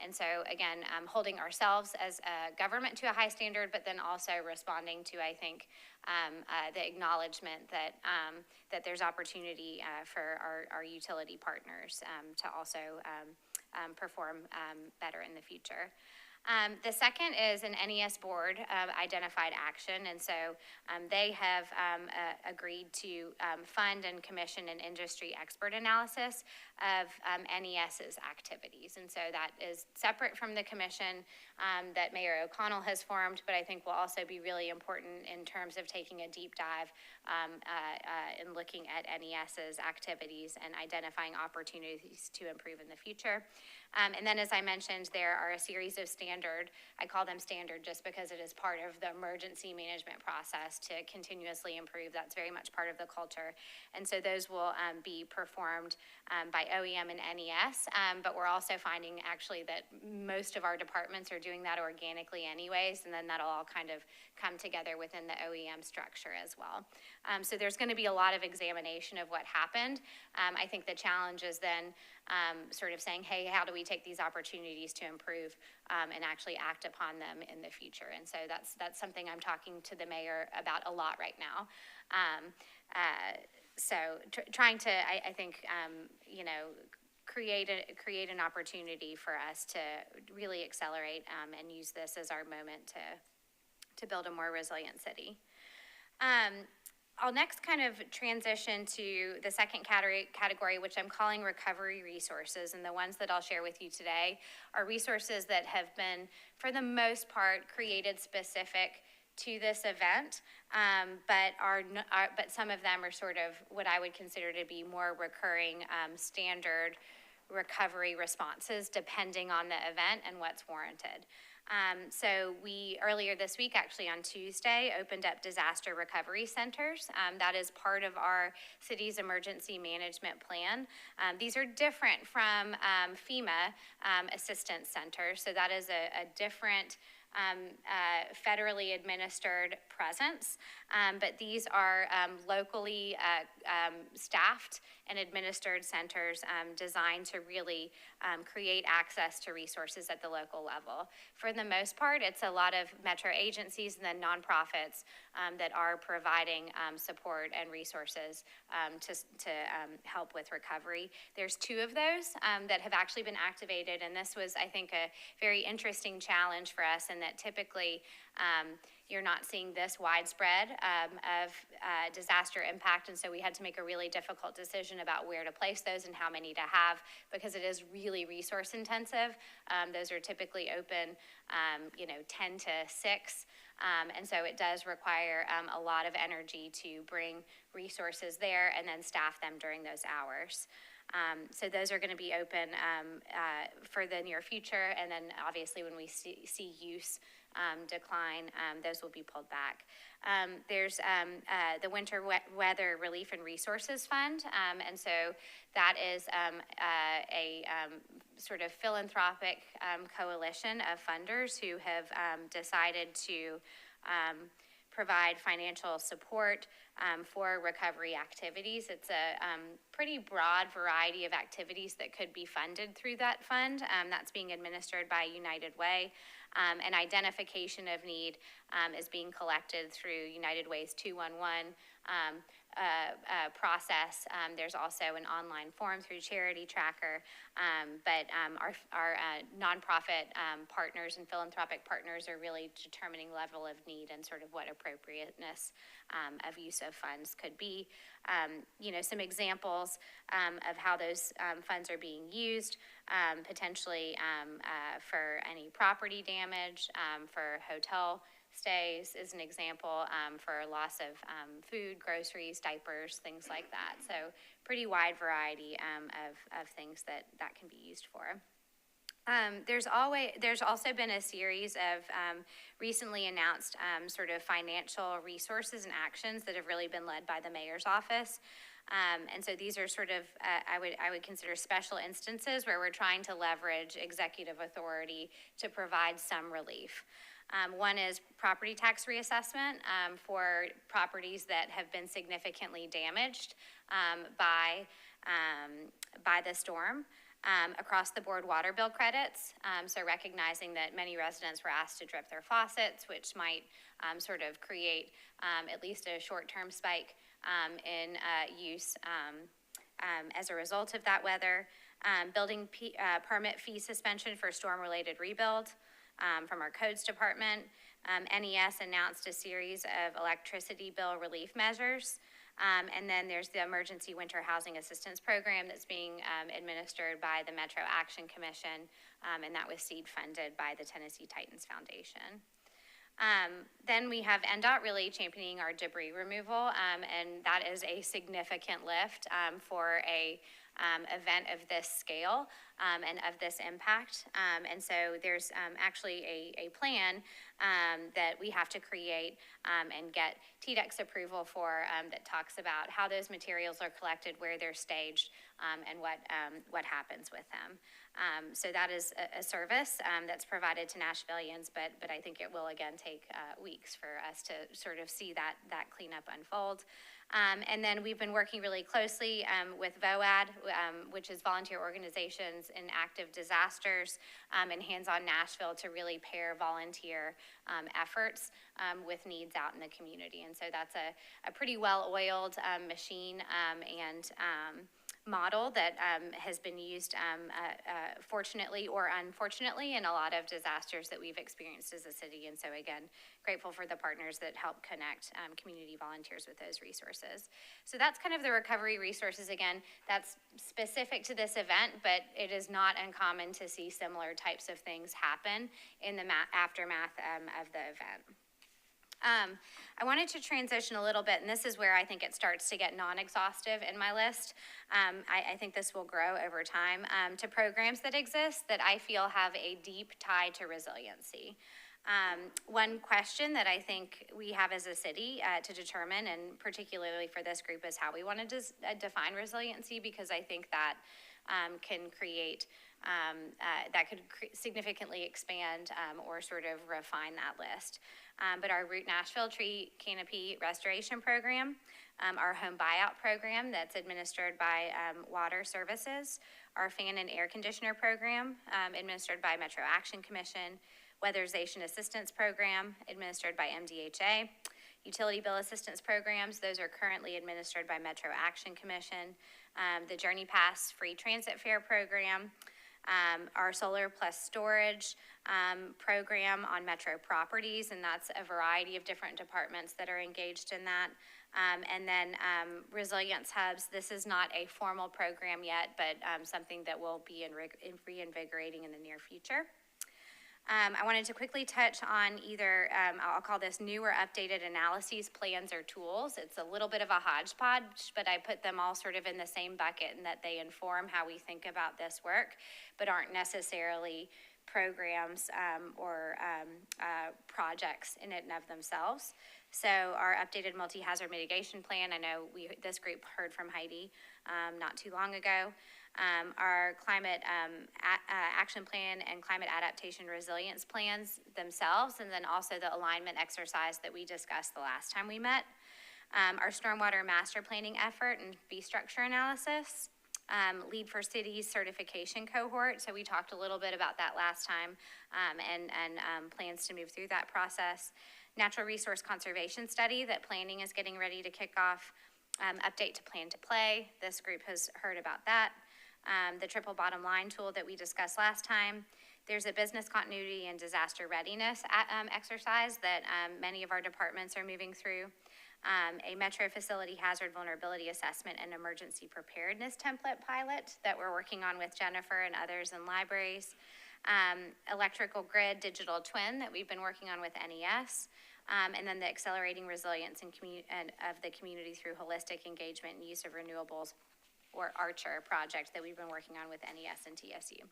And so again, holding ourselves as a government to a high standard, but then also responding to, I think, the acknowledgement that that there's opportunity for our utility partners to also perform better in the future. The second is an NES board identified action, and so they have agreed to fund and commission an industry expert analysis of NES's activities. And so that is separate from the commission that Mayor O'Connell has formed, but I think will also be really important in terms of taking a deep dive in looking at NES's activities and identifying opportunities to improve in the future. And then, as I mentioned, there are a series of I call them standard just because it is part of the emergency management process to continuously improve. That's very much part of the culture. And so those will be performed by OEM and NES, but we're also finding actually that most of our departments are doing that organically anyways, and then that'll all kind of come together within the OEM structure as well. So there's going to be a lot of examination of what happened. I think the challenge is then sort of saying, hey, how do we take these opportunities to improve and actually act upon them in the future? And so that's something I'm talking to the mayor about a lot right now. So trying to, I think, create an opportunity for us to really accelerate and use this as our moment to build a more resilient city. I'll next kind of transition to the second category, which I'm calling recovery resources. And the ones that I'll share with you today are resources that have been, for the most part, created specific to this event, but some of them are sort of what I would consider to be more recurring standard recovery responses depending on the event and what's warranted. So we, earlier this week, actually on Tuesday, opened up disaster recovery centers. That is part of our city's emergency management plan. These are different from FEMA assistance centers. So that is a different federally administered presence, but these are locally staffed and administered centers designed to really create access to resources at the local level. For the most part, it's a lot of metro agencies and then nonprofits that are providing support and resources to help with recovery. There's 2 of those that have actually been activated, and this was, I think, a very interesting challenge for us in that typically you're not seeing this widespread of disaster impact, and so we had to make a really difficult decision about where to place those and how many to have because it is really resource intensive. Those are typically open, 10 to 6, and so it does require a lot of energy to bring resources there and then staff them during those hours. So those are going to be open for the near future, and then obviously when we see use decline, those will be pulled back. There's the Winter Weather Relief and Resources Fund, and so that is a sort of philanthropic coalition of funders who have decided to provide financial support for recovery activities. It's a pretty broad variety of activities that could be funded through that fund. That's being administered by United Way. And identification of need is being collected through United Way's 211 process. There's also an online form through Charity Tracker, but our nonprofit partners and philanthropic partners are really determining level of need and sort of what appropriateness of use of funds could be. Some examples of how those funds are being used, potentially for any property damage, for hotel stays is an example, for loss of food, groceries, diapers, things like that. So pretty wide variety of things that can be used for. There's also been a series of recently announced sort of financial resources and actions that have really been led by the mayor's office. And so these are sort of, I would consider special instances where we're trying to leverage executive authority to provide some relief. One is property tax reassessment for properties that have been significantly damaged by the storm. Across the board water bill credits, so recognizing that many residents were asked to drip their faucets, which might sort of create at least a short-term spike in use as a result of that weather. Building permit fee suspension for storm-related rebuild. from our codes department. NES announced a series of electricity bill relief measures. And then there's the Emergency Winter Housing Assistance Program that's being administered by the Metro Action Commission, and that was seed funded by the Tennessee Titans Foundation. Then we have NDOT really championing our debris removal, and that is a significant lift for a event of this scale and of this impact. And so there's actually a plan that we have to create and get TDEC's approval for that talks about how those materials are collected, where they're staged, and what happens with them. So that is a service that's provided to Nashvillians, but I think it will again take weeks for us to sort of see that cleanup unfold. And then we've been working really closely with VOAD, which is Volunteer Organizations in Active Disasters, and Hands on Nashville to really pair volunteer efforts with needs out in the community. And so that's a pretty well-oiled machine and model that has been used fortunately or unfortunately in a lot of disasters that we've experienced as a city. And so again, grateful for the partners that help connect community volunteers with those resources. So that's kind of the recovery resources. Again, that's specific to this event, but it is not uncommon to see similar types of things happen in the aftermath of the event. I wanted to transition a little bit, and this is where I think it starts to get non-exhaustive in my list. I think this will grow over time to programs that exist that I feel have a deep tie to resiliency. One question that I think we have as a city to determine, and particularly for this group, is how we want to define resiliency, because I think that can create that could significantly expand or sort of refine that list. But our Root Nashville Tree Canopy Restoration Program, our home buyout program that's administered by Water Services, our fan and air conditioner program administered by Metro Action Commission, Weatherization Assistance Program administered by MDHA, utility bill assistance programs, those are currently administered by Metro Action Commission, the Journey Pass free transit fare program, our solar plus storage program on metro properties, and that's a variety of different departments that are engaged in that. And then resilience hubs, this is not a formal program yet, but something that will be reinvigorating in the near future. I wanted to quickly touch on either, I'll call this new or updated analyses, plans, or tools. It's a little bit of a hodgepodge, but I put them all sort of in the same bucket in that they inform how we think about this work, but aren't necessarily programs or projects in and of themselves. So our updated multi-hazard mitigation plan, I know this group heard from Heidi not too long ago. Our climate action plan and climate adaptation resilience plans themselves, and then also the alignment exercise that we discussed the last time we met. Our stormwater master planning effort and fee structure analysis. Lead for Cities certification cohort, so we talked a little bit about that last time, and plans to move through that process. Natural resource conservation study that planning is getting ready to kick off. Update to plan to play, this group has heard about that. The triple bottom line tool that we discussed last time. There's a business continuity and disaster readiness exercise that many of our departments are moving through. A Metro Facility Hazard Vulnerability Assessment and Emergency Preparedness Template pilot that we're working on with Jennifer and others in libraries. Electrical grid digital twin that we've been working on with NES. And then the Accelerating Resilience of the Community through Holistic Engagement and Use of Renewables, or ARCHER project that we've been working on with NES and TSU.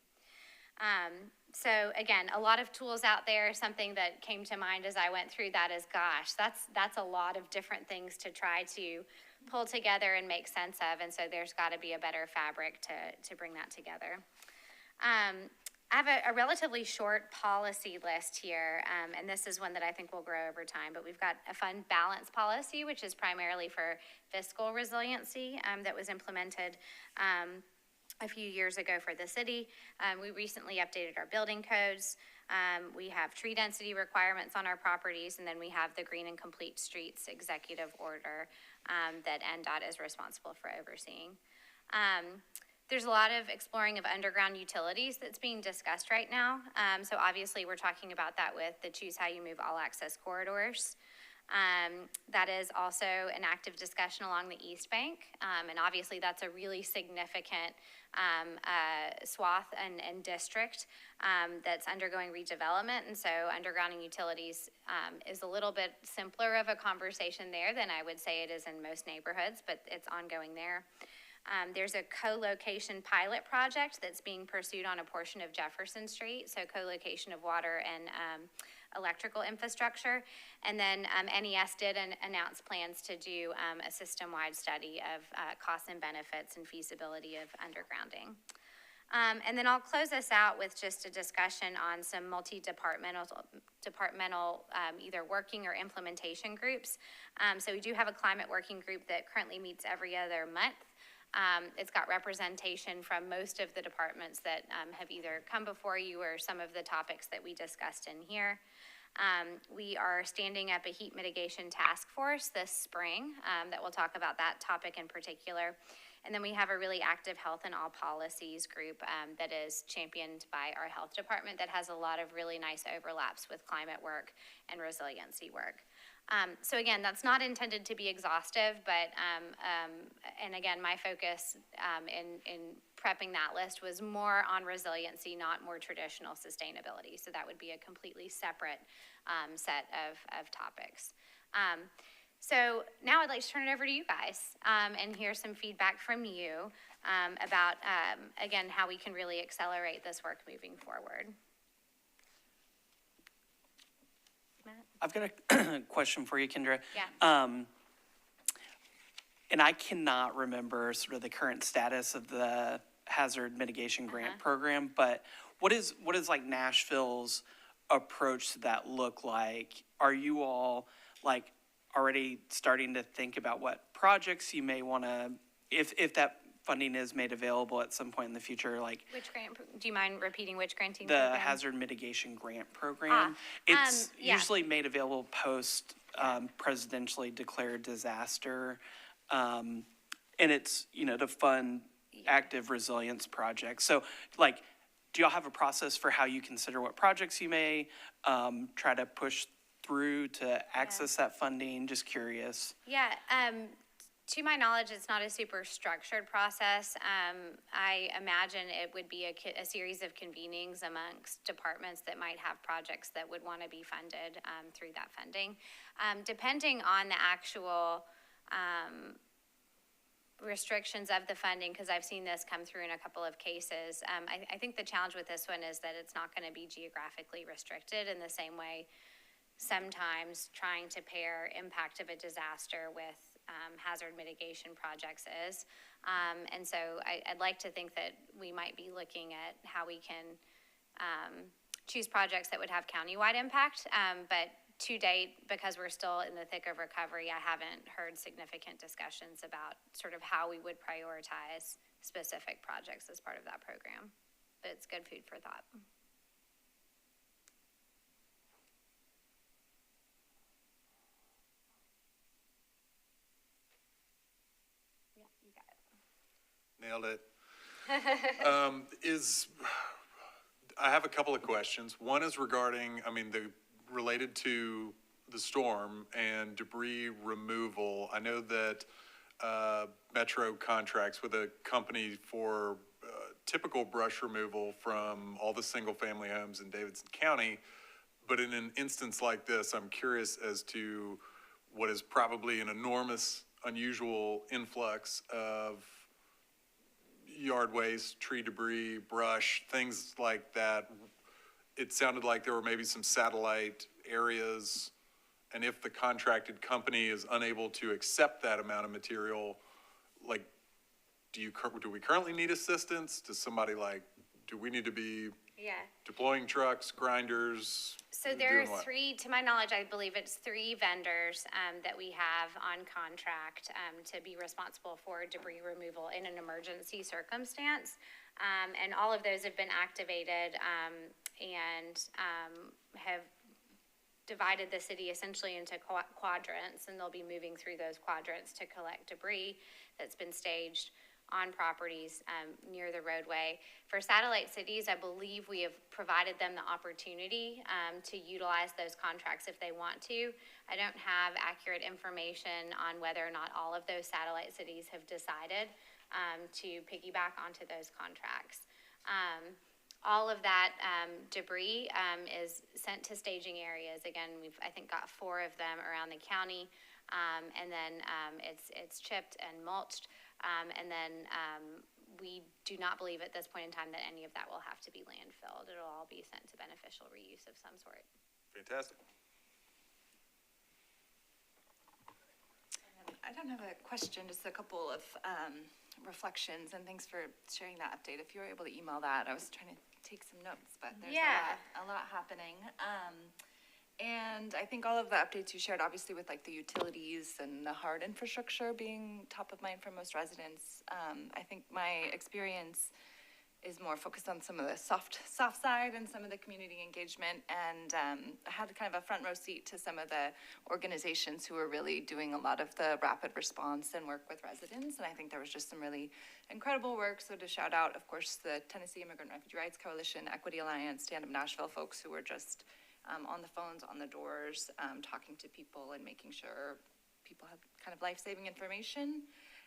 So again, a lot of tools out there. Something that came to mind as I went through that is, gosh, that's a lot of different things to try to pull together and make sense of, and so there's got to be a better fabric to bring that together. I have a relatively short policy list here, and this is one that I think will grow over time, but we've got a fund balance policy, which is primarily for fiscal resiliency, that was implemented a few years ago for the city. We recently updated our building codes. We have tree density requirements on our properties, and then we have the Green and Complete Streets executive order that NDOT is responsible for overseeing. There's a lot of exploring of underground utilities that's being discussed right now. So obviously, we're talking about that with the Choose How You Move All Access corridors. That is also an active discussion along the East Bank. And obviously, that's a really significant swath and district that's undergoing redevelopment. And so undergrounding utilities is a little bit simpler of a conversation there than I would say it is in most neighborhoods, but it's ongoing there. There's a co-location pilot project that's being pursued on a portion of Jefferson Street, so co-location of water and electrical infrastructure. And then NES did announce plans to do a system-wide study of costs and benefits and feasibility of undergrounding. And then I'll close us out with just a discussion on some multi-departmental either working or implementation groups. So we do have a climate working group that currently meets every other month. It's got representation from most of the departments that have either come before you or some of the topics that we discussed in here. We are standing up a heat mitigation task force this spring that will talk about that topic in particular. And then we have a really active health and all policies group that is championed by our health department that has a lot of really nice overlaps with climate work and resiliency work. So again, that's not intended to be exhaustive, but, and again, my focus in prepping that list was more on resiliency, not more traditional sustainability. So that would be a completely separate set of topics. So now I'd like to turn it over to you guys and hear some feedback from you about, again, how we can really accelerate this work moving forward. I've got a question for you, Kendra. Yeah. And I cannot remember sort of the current status of the hazard mitigation grant program, but what is like Nashville's approach to that look like? Are you all like already starting to think about what projects you may want to, if that funding is made available at some point in the future, like Which grant, do you mind repeating which granting the program? hazard mitigation grant program? It's yeah. usually made available post presidentially declared disaster. And it's, to fund active resilience projects. So like, do y'all have a process for how you consider what projects you may try to push through to access that funding? Just curious. Yeah, to my knowledge, it's not a super structured process. I imagine it would be a series of convenings amongst departments that might have projects that would want to be funded through that funding. Depending on the actual restrictions of the funding, because I've seen this come through in a couple of cases, I think the challenge with this one is that it's not going to be geographically restricted in the same way sometimes trying to pair impact of a disaster with hazard mitigation projects is. And so I'd like to think that we might be looking at how we can choose projects that would have countywide impact. But to date, because we're still in the thick of recovery, I haven't heard significant discussions about sort of how we would prioritize specific projects as part of that program. But it's good food for thought. Nailed it. I have a couple of questions. One is regarding, related to the storm and debris removal. I know that Metro contracts with a company for typical brush removal from all the single-family homes in Davidson County. But in an instance like this, I'm curious as to what is probably an enormous, unusual influx of yard waste, tree debris, brush, things like that. It sounded like there were maybe some satellite areas, and if the contracted company is unable to accept that amount of material, like, do we currently need assistance? Do we need to be deploying trucks, grinders? So there are three, to my knowledge, I believe it's 3 vendors that we have on contract to be responsible for debris removal in an emergency circumstance. And all of those have been activated and have divided the city essentially into quadrants, and they'll be moving through those quadrants to collect debris that's been staged on properties near the roadway. For satellite cities, I believe we have provided them the opportunity to utilize those contracts if they want to. I don't have accurate information on whether or not all of those satellite cities have decided to piggyback onto those contracts. All of that debris is sent to staging areas. Again, we've, I think, got 4 of them around the county, and then it's chipped and mulched, and then we do not believe at this point in time that any of that will have to be landfilled. It'll all be sent to beneficial reuse of some sort. Fantastic. I don't have a question, just a couple of reflections, and thanks for sharing that update. If you were able to email that, I was trying to take some notes, but there's a lot happening. And I think all of the updates you shared, obviously with like the utilities and the hard infrastructure being top of mind for most residents, I think my experience is more focused on some of the soft side and some of the community engagement. And I had kind of a front row seat to some of the organizations who were really doing a lot of the rapid response and work with residents. And I think there was just some really incredible work. So to shout out, of course, the Tennessee Immigrant Refugee Rights Coalition, Equity Alliance, Stand Up Nashville folks who were just on the phones, on the doors, talking to people and making sure people had kind of life-saving information.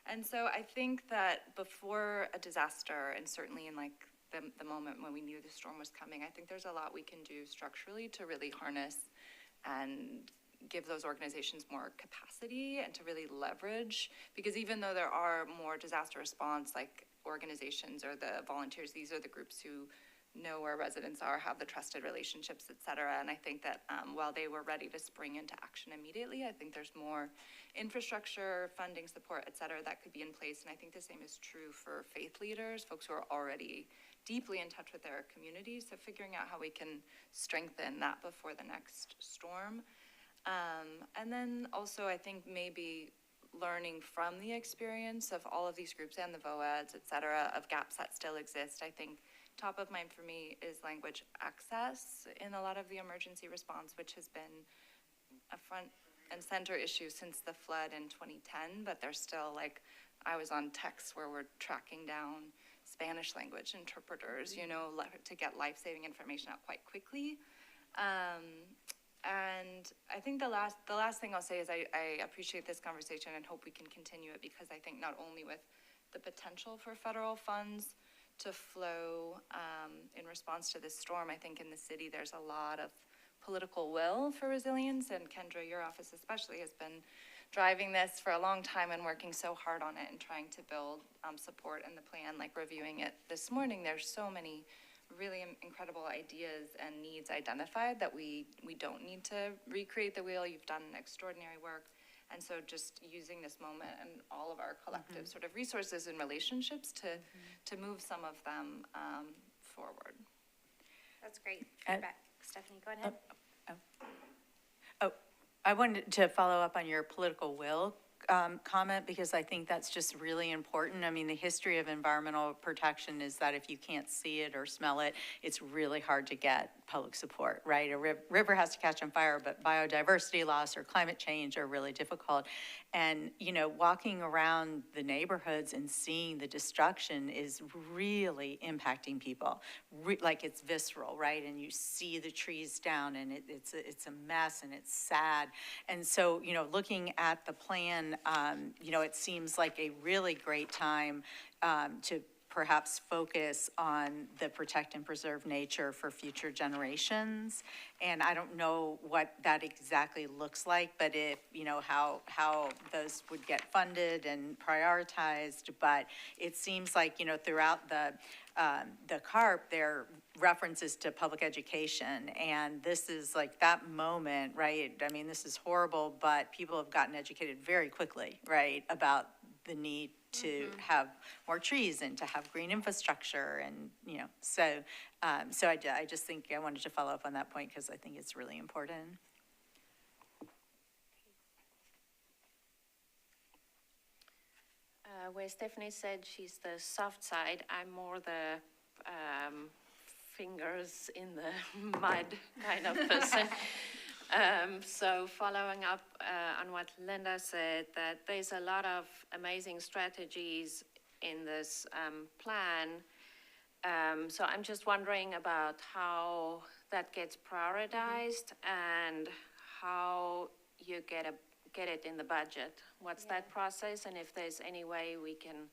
And so I think that before a disaster, and certainly in like the moment when we knew the storm was coming, I think there's a lot we can do structurally to really harness and give those organizations more capacity and to really leverage, because even though there are more disaster response like organizations or the volunteers, these are the groups who know where residents are, have the trusted relationships, et cetera. And I think that while they were ready to spring into action immediately, I think there's more infrastructure, funding support, et cetera, that could be in place. And I think the same is true for faith leaders, folks who are already deeply in touch with their communities. So figuring out how we can strengthen that before the next storm. And then also I think maybe learning from the experience of all of these groups and the VOADs, et cetera, of gaps that still exist. I think top of mind for me is language access in a lot of the emergency response, which has been a front and center issue since the flood in 2010, but there's still like, I was on texts where we're tracking down Spanish language interpreters, you know, to get life-saving information out quite quickly. And I think the last thing I'll say is I appreciate this conversation and hope we can continue it, because I think not only with the potential for federal funds to flow in response to this storm, I think in the city there's a lot of political will for resilience, and Kendra, your office especially, has been driving this for a long time and working so hard on it and trying to build support in the plan. Like reviewing it this morning, there's so many really incredible ideas and needs identified that we don't need to recreate the wheel. You've done extraordinary work. And so just using this moment and all of our collective sort of resources and relationships to move some of them forward. That's great feedback. Stephanie, go ahead. I wanted to follow up on your political will comment, because I think that's just really important. I mean, the history of environmental protection is that if you can't see it or smell it, it's really hard to get public support, right? A river has to catch on fire, but biodiversity loss or climate change are really difficult. And, you know, walking around the neighborhoods and seeing the destruction is really impacting people. Like it's visceral, right? And you see the trees down, and it's a mess, and it's sad. And so, you know, looking at the plan, you know, it seems like a really great time to perhaps focus on the protect and preserve nature for future generations. And I don't know what that exactly looks like, but if, you know, how those would get funded and prioritized. But it seems like, you know, throughout the CARP, there are references to public education. And this is like that moment, right? I mean, this is horrible, but people have gotten educated very quickly, right, about the need to have more trees and to have green infrastructure. And, you know, so I just think I wanted to follow up on that point, because I think it's really important. Where Stephanie said she's the soft side, I'm more the fingers in the mud kind of person. So following up on what Linda said, that there's a lot of amazing strategies in this plan. So I'm just wondering about how that gets prioritized and how you get it in the budget. What's that process, and if there's any way we can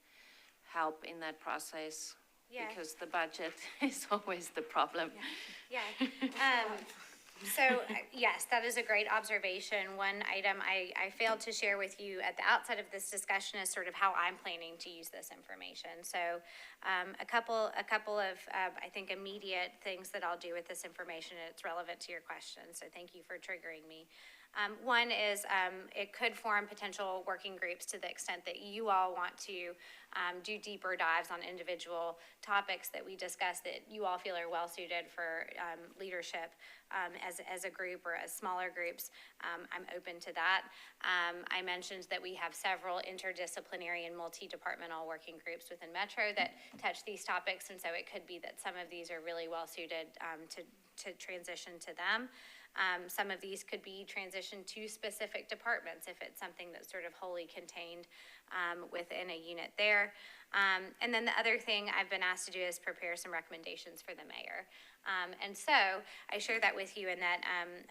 help in that process? Yeah. Because the budget is always the problem. Yeah. Yes, that is a great observation. One item I failed to share with you at the outset of this discussion is sort of how I'm planning to use this information. So a couple of, I think, immediate things that I'll do with this information, and it's relevant to your question, so thank you for triggering me. One is it could form potential working groups to the extent that you all want to do deeper dives on individual topics that we discuss that you all feel are well suited for leadership as a group or as smaller groups. I'm open to that. I mentioned that we have several interdisciplinary and multi-departmental working groups within Metro that touch these topics, and so it could be that some of these are really well suited to transition to them. Some of these could be transitioned to specific departments if it's something that's sort of wholly contained within a unit there. And then the other thing I've been asked to do is prepare some recommendations for the mayor. And so I share that with you in that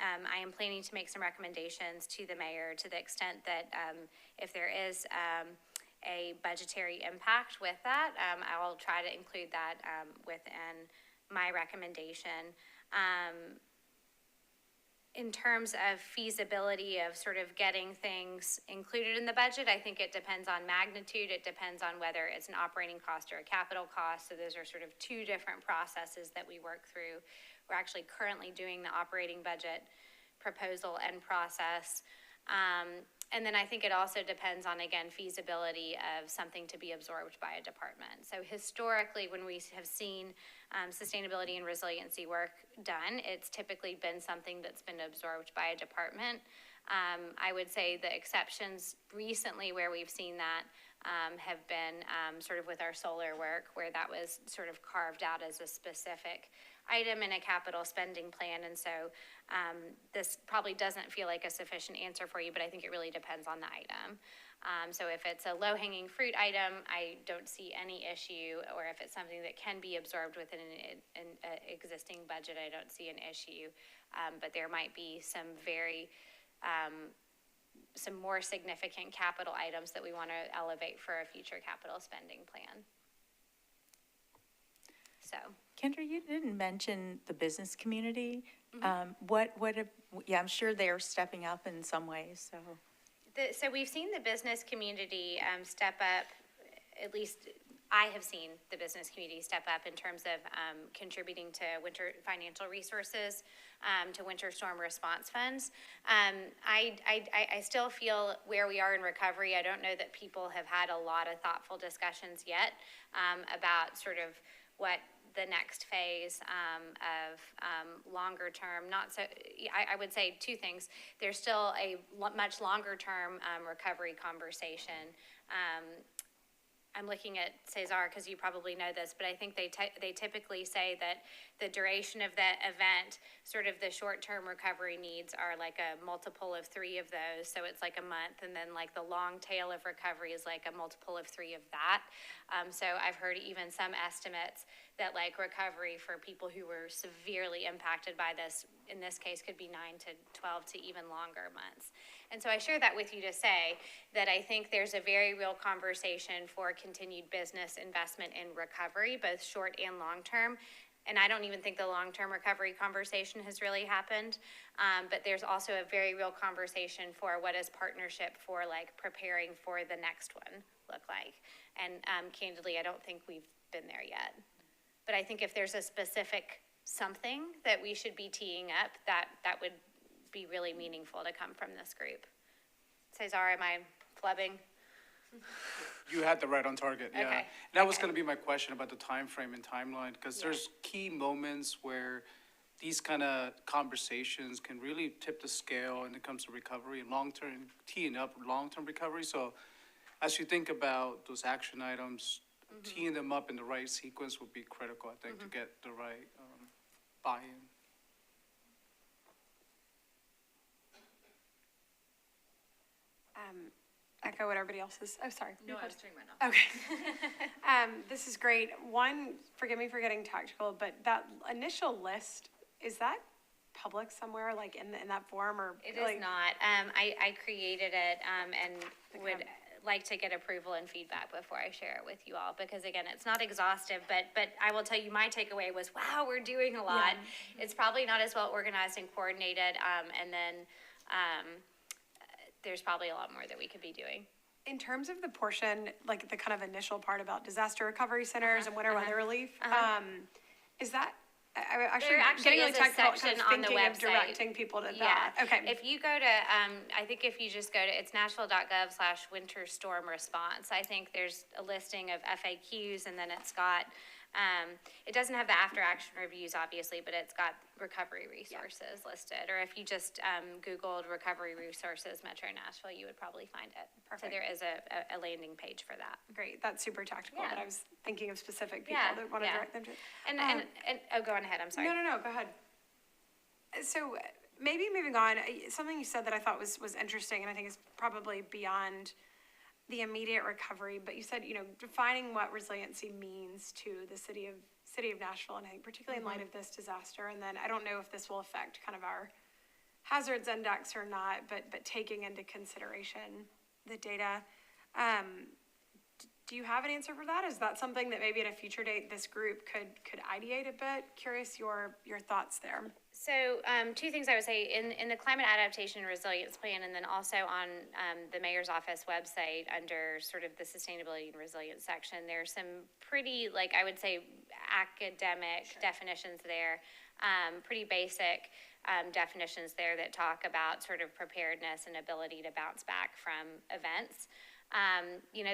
I am planning to make some recommendations to the mayor to the extent that if there is a budgetary impact with that, I will try to include that within my recommendation. In terms of feasibility of sort of getting things included in the budget, I think it depends on magnitude. It depends on whether it's an operating cost or a capital cost. So those are sort of two different processes that we work through. We're actually currently doing the operating budget proposal and process. And then I think it also depends on, again, feasibility of something to be absorbed by a department. So historically, when we have seen sustainability and resiliency work done, it's typically been something that's been absorbed by a department. I would say the exceptions recently where we've seen that have been sort of with our solar work, where that was sort of carved out as a specific item in a capital spending plan. And so this probably doesn't feel like a sufficient answer for you, but I think it really depends on the item. So if it's a low-hanging fruit item, I don't see any issue, or if it's something that can be absorbed within an existing budget, I don't see an issue. But there might be some some more significant capital items that we want to elevate for a future capital spending plan. So. Kendra, you didn't mention the business community. Mm-hmm. I'm sure they're stepping up in some ways, so. So we've seen the business community step up, at least I have seen the business community step up in terms of contributing to winter financial resources, to winter storm response funds. I still feel where we are in recovery, I don't know that people have had a lot of thoughtful discussions yet about sort of what the next phase of longer term, I would say two things. There's still a much longer term recovery conversation. I'm looking at Cesar because you probably know this, but I think they typically say that the duration of that event, sort of the short-term recovery needs are like a multiple of 3 of those. So it's like a month, and then like the long tail of recovery is like a multiple of 3 of that. So I've heard even some estimates that like recovery for people who were severely impacted by this, in this case, could be 9 to 12 to even longer months. And so I share that with you to say that I think there's a very real conversation for continued business investment in recovery, both short and long term. And I don't even think the long-term recovery conversation has really happened. But there's also a very real conversation for what does partnership for like preparing for the next one look like. And candidly, I don't think we've been there yet. But I think if there's a specific something that we should be teeing up, that would be really meaningful to come from this group. Cesar, am I flubbing? You had the right on target, yeah. Okay. And that was gonna be my question about the time frame and timeline, because there's key moments where these kind of conversations can really tip the scale when it comes to recovery and long-term, teeing up long-term recovery. So as you think about those action items, teeing them up in the right sequence would be critical, I think, to get the right buy-in. echo what everybody else is. Oh, sorry. No, I was turning mine off. Okay. This is great. One, forgive me for getting tactical, but that initial list, is that public somewhere, like in that form, or? It like, is not. I created it, and would like to get approval and feedback before I share it with you all, because again, it's not exhaustive, but I will tell you, my takeaway was, wow, we're doing a lot. It's probably not as well organized and coordinated, and then, there's probably a lot more that we could be doing. In terms of the portion, like the kind of initial part about disaster recovery centers and winter weather relief, is that, I actually, There actually getting really is a technical, section kind of on the thinking of website. directing people to that. Yeah. Okay. If you go to, I think if you just go to, it's nashville.gov/winter storm response. I think there's a listing of FAQs, and then it's got, it doesn't have the after action reviews, obviously, but it's got recovery resources listed. Or if you just Googled recovery resources Metro Nashville, you would probably find it. Perfect. So there is a landing page for that. Great, that's super tactical, Yeah. but I was thinking of specific people Yeah, that want to yeah. direct them to. And oh, go on ahead, I'm sorry. No, go ahead. So maybe moving on, something you said that I thought was interesting, and I think is probably beyond the immediate recovery, but you said, defining what resiliency means to the city of Nashville, and I think particularly in light of this disaster, and then I don't know if this will affect kind of our hazards index or not, but taking into consideration the data. Do you have an answer for that? Is that something that maybe at a future date this group could ideate a bit? Curious your thoughts there. So, two things I would say, in the Climate Adaptation and Resilience Plan, and then also on the Mayor's Office website, under sort of the Sustainability and Resilience section, there's some pretty, I would say, academic definitions there, pretty basic definitions there that talk about sort of preparedness and ability to bounce back from events.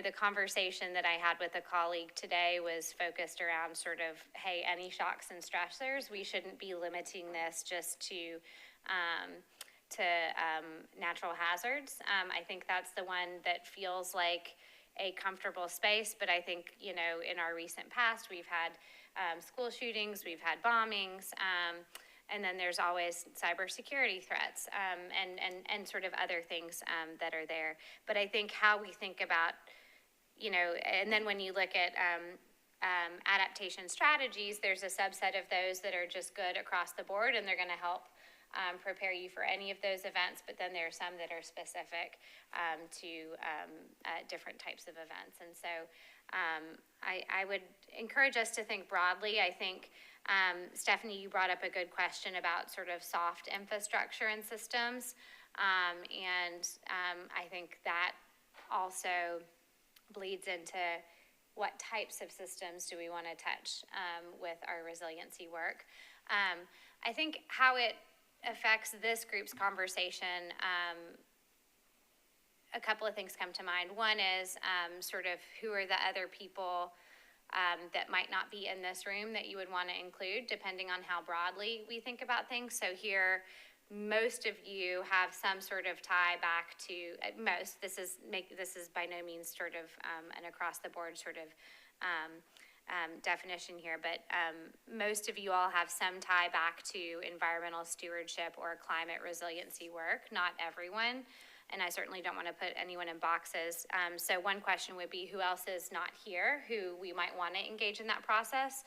The conversation that I had with a colleague today was focused around sort of, hey, any shocks and stressors, we shouldn't be limiting this just to natural hazards. I think that's the one that feels like a comfortable space, but I think, in our recent past, we've had school shootings, we've had bombings, and then there's always cybersecurity threats, and sort of other things that are there. But I think how we think about, and then when you look at adaptation strategies, there's a subset of those that are just good across the board, and they're going to help prepare you for any of those events. But then there are some that are specific to different types of events. And so I would encourage us to think broadly. I think, Stephanie, you brought up a good question about sort of soft infrastructure and systems. I think that also bleeds into what types of systems do we want to touch with our resiliency work. I think how it affects this group's conversation, a couple of things come to mind. One is sort of who are the other people that might not be in this room that you would want to include, depending on how broadly we think about things. So here, most of you have some sort of tie back to this is by no means sort of an across the board sort of definition here, but most of you all have some tie back to environmental stewardship or climate resiliency work. Not everyone, and I certainly don't want to put anyone in boxes. So one question would be, who else is not here who we might want to engage in that process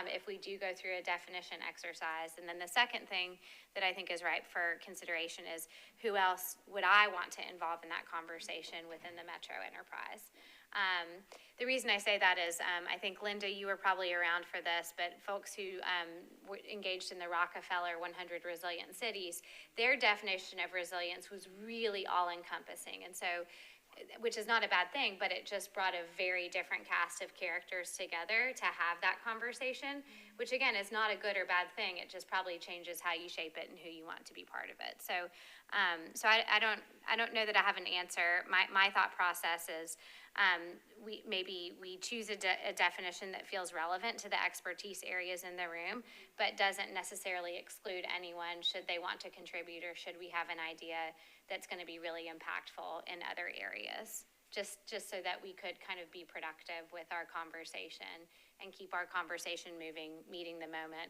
if we do go through a definition exercise? And then the second thing that I think is ripe for consideration is, who else would I want to involve in that conversation within the Metro enterprise? The reason I say that is, I think, Linda, you were probably around for this, but folks who were engaged in the Rockefeller 100 Resilient Cities, their definition of resilience was really all-encompassing. And so, which is not a bad thing, but it just brought a very different cast of characters together to have that conversation, which again is not a good or bad thing. It just probably changes how you shape it and who you want to be part of it. So, I don't know that I have an answer. My thought process is, we choose a definition that feels relevant to the expertise areas in the room, but doesn't necessarily exclude anyone should they want to contribute, or should we have an idea that's going to be really impactful in other areas, just so that we could kind of be productive with our conversation and keep our conversation moving, meeting the moment,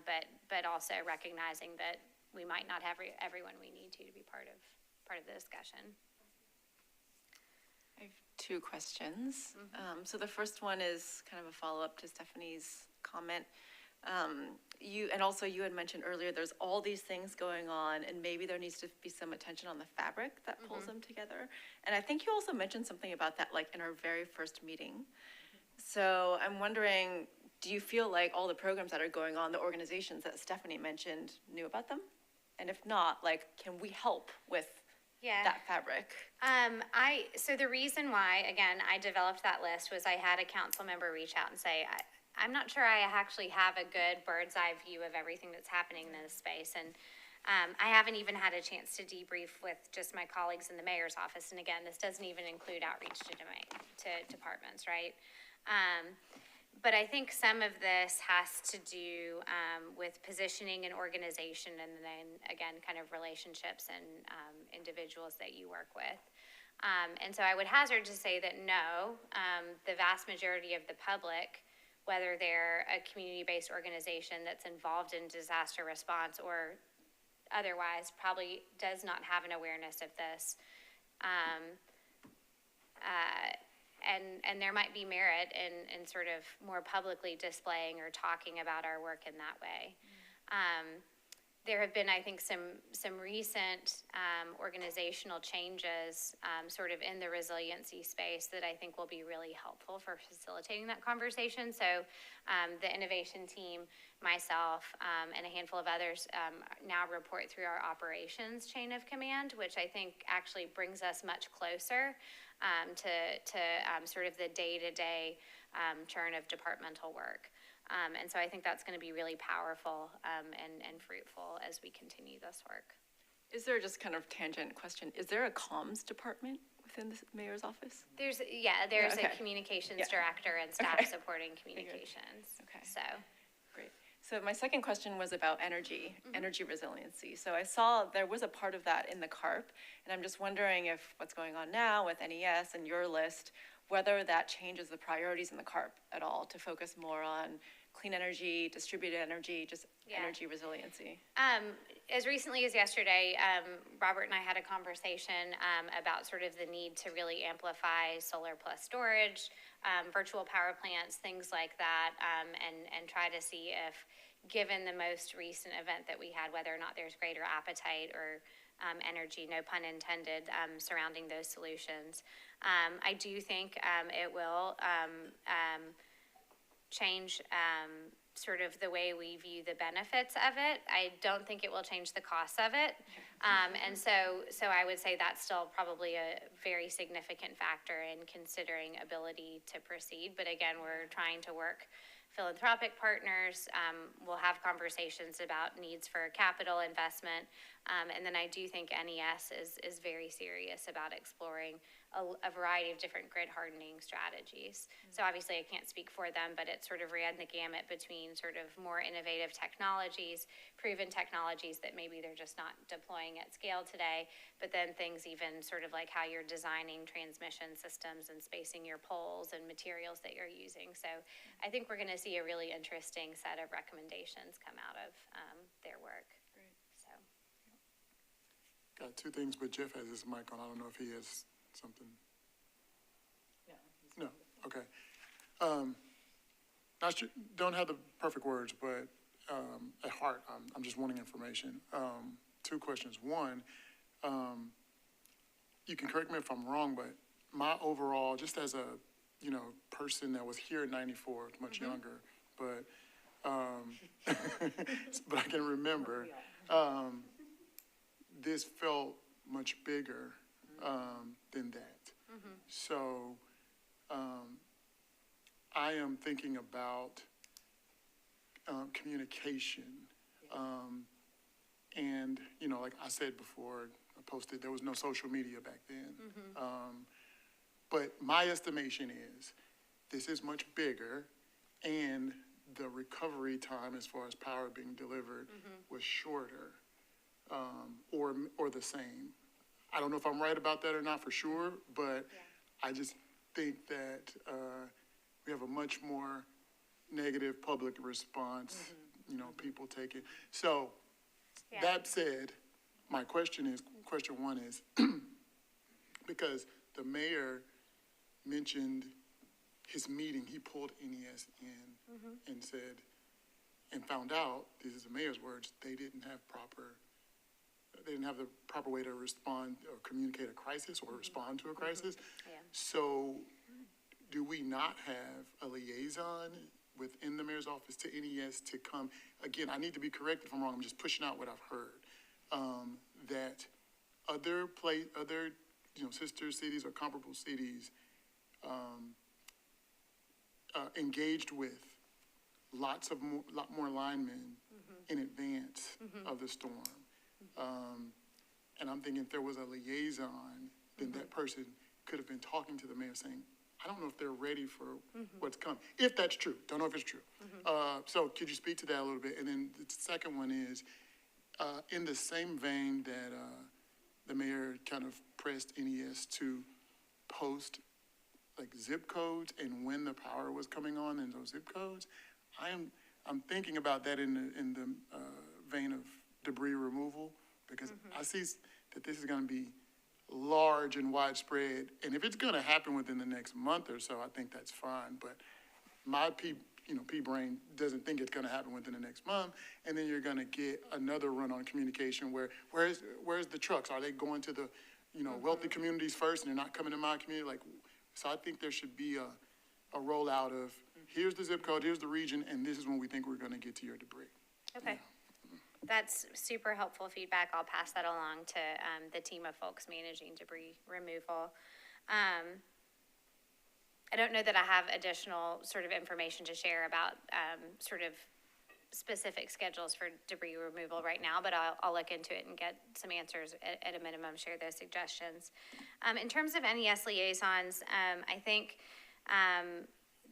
but also recognizing that we might not have everyone we need to be part of the discussion. two questions. So the first one is kind of a follow-up to Stephanie's comment. You had mentioned earlier, there's all these things going on, and maybe there needs to be some attention on the fabric that pulls them together. And I think you also mentioned something about that, like in our very first meeting. So I'm wondering, do you feel like all the programs that are going on, the organizations that Stephanie mentioned, knew about them? And if not, like, can we help with that fabric? So the reason why, again, I developed that list was I had a council member reach out and say, I'm not sure I actually have a good bird's eye view of everything that's happening in this space. And I haven't even had a chance to debrief with just my colleagues in the mayor's office. And again, this doesn't even include outreach to departments, right? But I think some of this has to do with positioning an organization, and then again, kind of relationships and individuals that you work with. And so I would hazard to say that no, the vast majority of the public, whether they're a community-based organization that's involved in disaster response or otherwise, probably does not have an awareness of this. And there might be merit in sort of more publicly displaying or talking about our work in that way. There have been, I think, some recent organizational changes sort of in the resiliency space that I think will be really helpful for facilitating that conversation. So the innovation team, myself, and a handful of others now report through our operations chain of command, which I think actually brings us much closer to sort of the day-to-day churn of departmental work. And so I think that's going to be really powerful and fruitful as we continue this work. Is there just kind of tangent question? Is there a comms department within the mayor's office? There's okay. a communications director and staff supporting communications. Okay. So. Great. So my second question was about energy resiliency. So I saw there was a part of that in the CARP, and I'm just wondering if what's going on now with NES and your list, whether that changes the priorities in the CARP at all to focus more on clean energy, distributed energy, just energy resiliency. As recently as yesterday, Robert and I had a conversation about sort of the need to really amplify solar plus storage, virtual power plants, things like that, and try to see if, given the most recent event that we had, whether or not there's greater appetite or energy, no pun intended, surrounding those solutions. I do think it will change sort of the way we view the benefits of it. I don't think it will change the costs of it. And so I would say that's still probably a very significant factor in considering ability to proceed. But again, we're trying to work philanthropic partners. We'll have conversations about needs for capital investment. And then I do think NES is very serious about exploring a variety of different grid hardening strategies. So obviously I can't speak for them, but it sort of ran the gamut between sort of more innovative technologies, proven technologies that maybe they're just not deploying at scale today, but then things even sort of like how you're designing transmission systems and spacing your poles and materials that you're using. So I think we're going to see a really interesting set of recommendations come out of their work. So. Got two things, but Jeff has his mic on. I don't know if he has something. No, okay. Don't have the perfect words, but at heart, I'm just wanting information. Two questions. One, you can correct me if I'm wrong, but my overall, just as a person that was here in '94, much younger, but but I can remember, this felt much bigger than that. So I am thinking about communication. And, like I said before, I posted, there was no social media back then. But my estimation is this is much bigger, and the recovery time as far as power being delivered was shorter or the same. I don't know if I'm right about that or not for sure, but I just think that we have a much more negative public response, people take it. So that said, my question one is, because the mayor mentioned his meeting, he pulled NES in and said, and found out, this is the mayor's words, they didn't have the proper way to respond or communicate a crisis or respond to a crisis. Yeah. So do we not have a liaison within the mayor's office to NES to come? Again, I need to be corrected if I'm wrong, I'm just pushing out what I've heard. That other sister cities or comparable cities engaged with lot more linemen in advance of the storm. And I'm thinking if there was a liaison, then that person could have been talking to the mayor saying, I don't know if they're ready for what's coming. If that's true, don't know if it's true. So could you speak to that a little bit? And then the second one is, in the same vein that the mayor kind of pressed NES to post like zip codes and when the power was coming on in those zip codes, I'm thinking about that in the vein of debris removal, because I see that this is going to be large and widespread, and if it's going to happen within the next month or so, I think that's fine. But my pea brain doesn't think it's going to happen within the next month, and then you're going to get another run on communication where where's the trucks? Are they going to the wealthy communities first, and they're not coming to my community? So I think there should be a rollout of here's the zip code, here's the region, and this is when we think we're going to get to your debris. Okay. Yeah. That's super helpful feedback. I'll pass that along to the team of folks managing debris removal. I don't know that I have additional sort of information to share about sort of specific schedules for debris removal right now, but I'll look into it and get some answers at a minimum, share those suggestions. In terms of NES liaisons, I think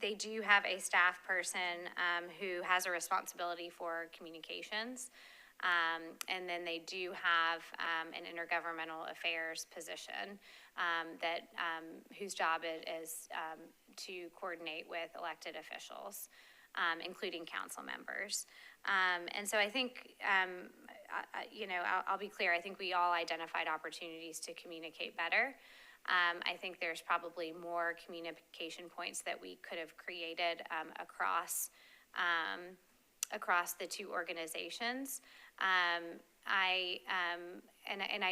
they do have a staff person who has a responsibility for communications. And then they do have an intergovernmental affairs position whose job it is to coordinate with elected officials, including council members. And so I think, I'll be clear, I think we all identified opportunities to communicate better. I think there's probably more communication points that we could have created across the two organizations. I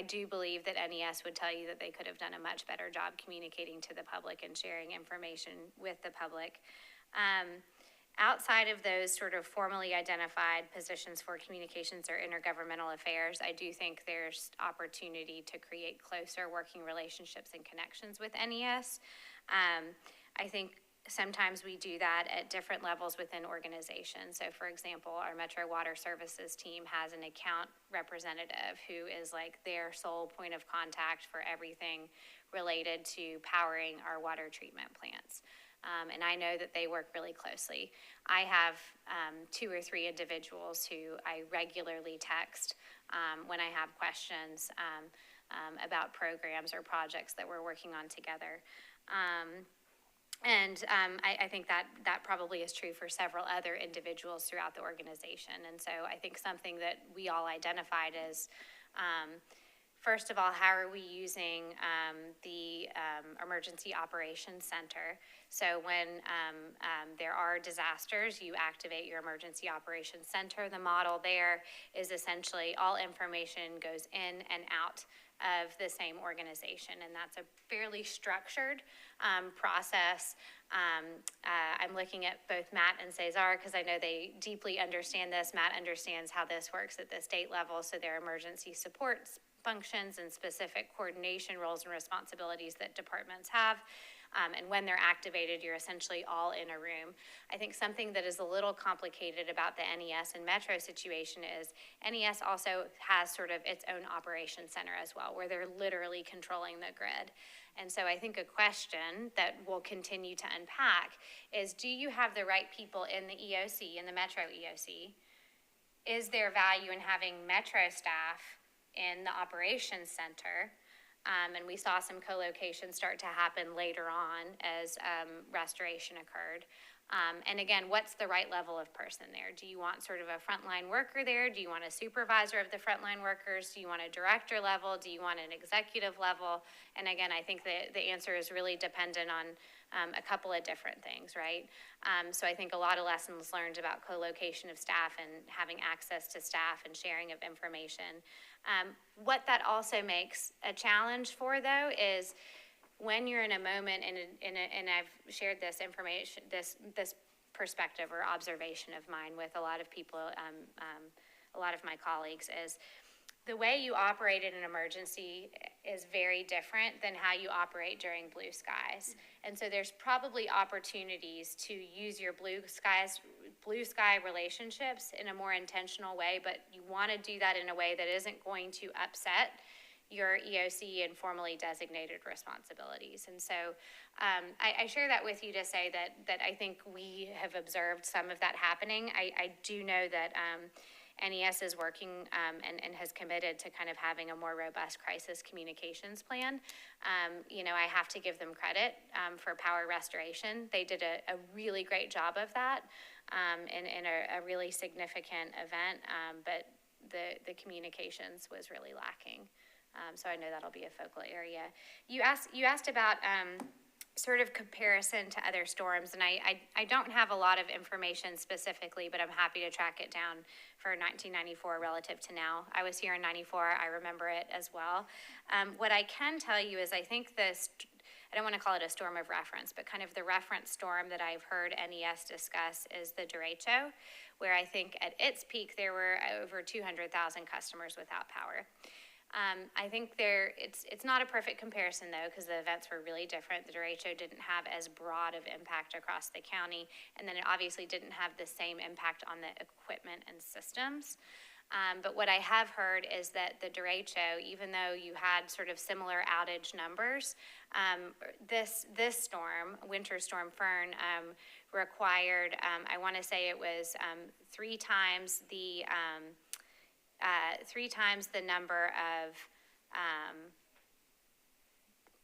do believe that NES would tell you that they could have done a much better job communicating to the public and sharing information with the public. Outside of those sort of formally identified positions for communications or intergovernmental affairs, I do think there's opportunity to create closer working relationships and connections with NES. I think sometimes we do that at different levels within organizations. So for example, our Metro Water Services team has an account representative who is like their sole point of contact for everything related to powering our water treatment plants. And I know that they work really closely. I have 2 or 3 individuals who I regularly text when I have questions about programs or projects that we're working on together. I think that probably is true for several other individuals throughout the organization. And so I think something that we all identified is, first of all, how are we using the Emergency Operations Center? So when there are disasters, you activate your Emergency Operations Center. The model there is essentially all information goes in and out of the same organization, and that's a fairly structured process. I'm looking at both Matt and Cesar because I know they deeply understand this. Matt understands how this works at the state level, so their emergency support functions and specific coordination roles and responsibilities that departments have. And when they're activated, you're essentially all in a room. I think something that is a little complicated about the NES and Metro situation is NES also has sort of its own operations center as well, where they're literally controlling the grid. And so I think a question that we'll continue to unpack is, do you have the right people in the EOC, in the Metro EOC? Is there value in having Metro staff in the operations center? And we saw some co-location start to happen later on as restoration occurred. And again, what's the right level of person there? Do you want sort of a frontline worker there? Do you want a supervisor of the frontline workers? Do you want a director level? Do you want an executive level? And again, I think the answer is really dependent on a couple of different things, right? So I think a lot of lessons learned about co-location of staff and having access to staff and sharing of information. What that also makes a challenge for, though, is when you're in a moment, and I've shared this information, this perspective or observation of mine with a lot of people, a lot of my colleagues, is the way you operate in an emergency is very different than how you operate during blue skies. And so there's probably opportunities to use your blue sky relationships in a more intentional way, but you want to do that in a way that isn't going to upset your EOC and formally designated responsibilities. And so I share that with you to say that I think we have observed some of that happening. I do know that NES is working and has committed to kind of having a more robust crisis communications plan. I have to give them credit for power restoration. They did a really great job of that in a really significant event, but the communications was really lacking. So I know that'll be a focal area. You asked about sort of comparison to other storms, and I don't have a lot of information specifically, but I'm happy to track it down for 1994 relative to now. I was here in 94, I remember it as well. What I can tell you is I think I don't want to call it a storm of reference, but kind of the reference storm that I've heard NES discuss is the derecho, where I think at its peak there were over 200,000 customers without power. I think it's not a perfect comparison, though, because the events were really different. The derecho didn't have as broad of impact across the county, and then it obviously didn't have the same impact on the equipment and systems. But what I have heard is that the derecho, even though you had sort of similar outage numbers, this storm, Winter Storm Fern, required, I want to say it was 3 times the number of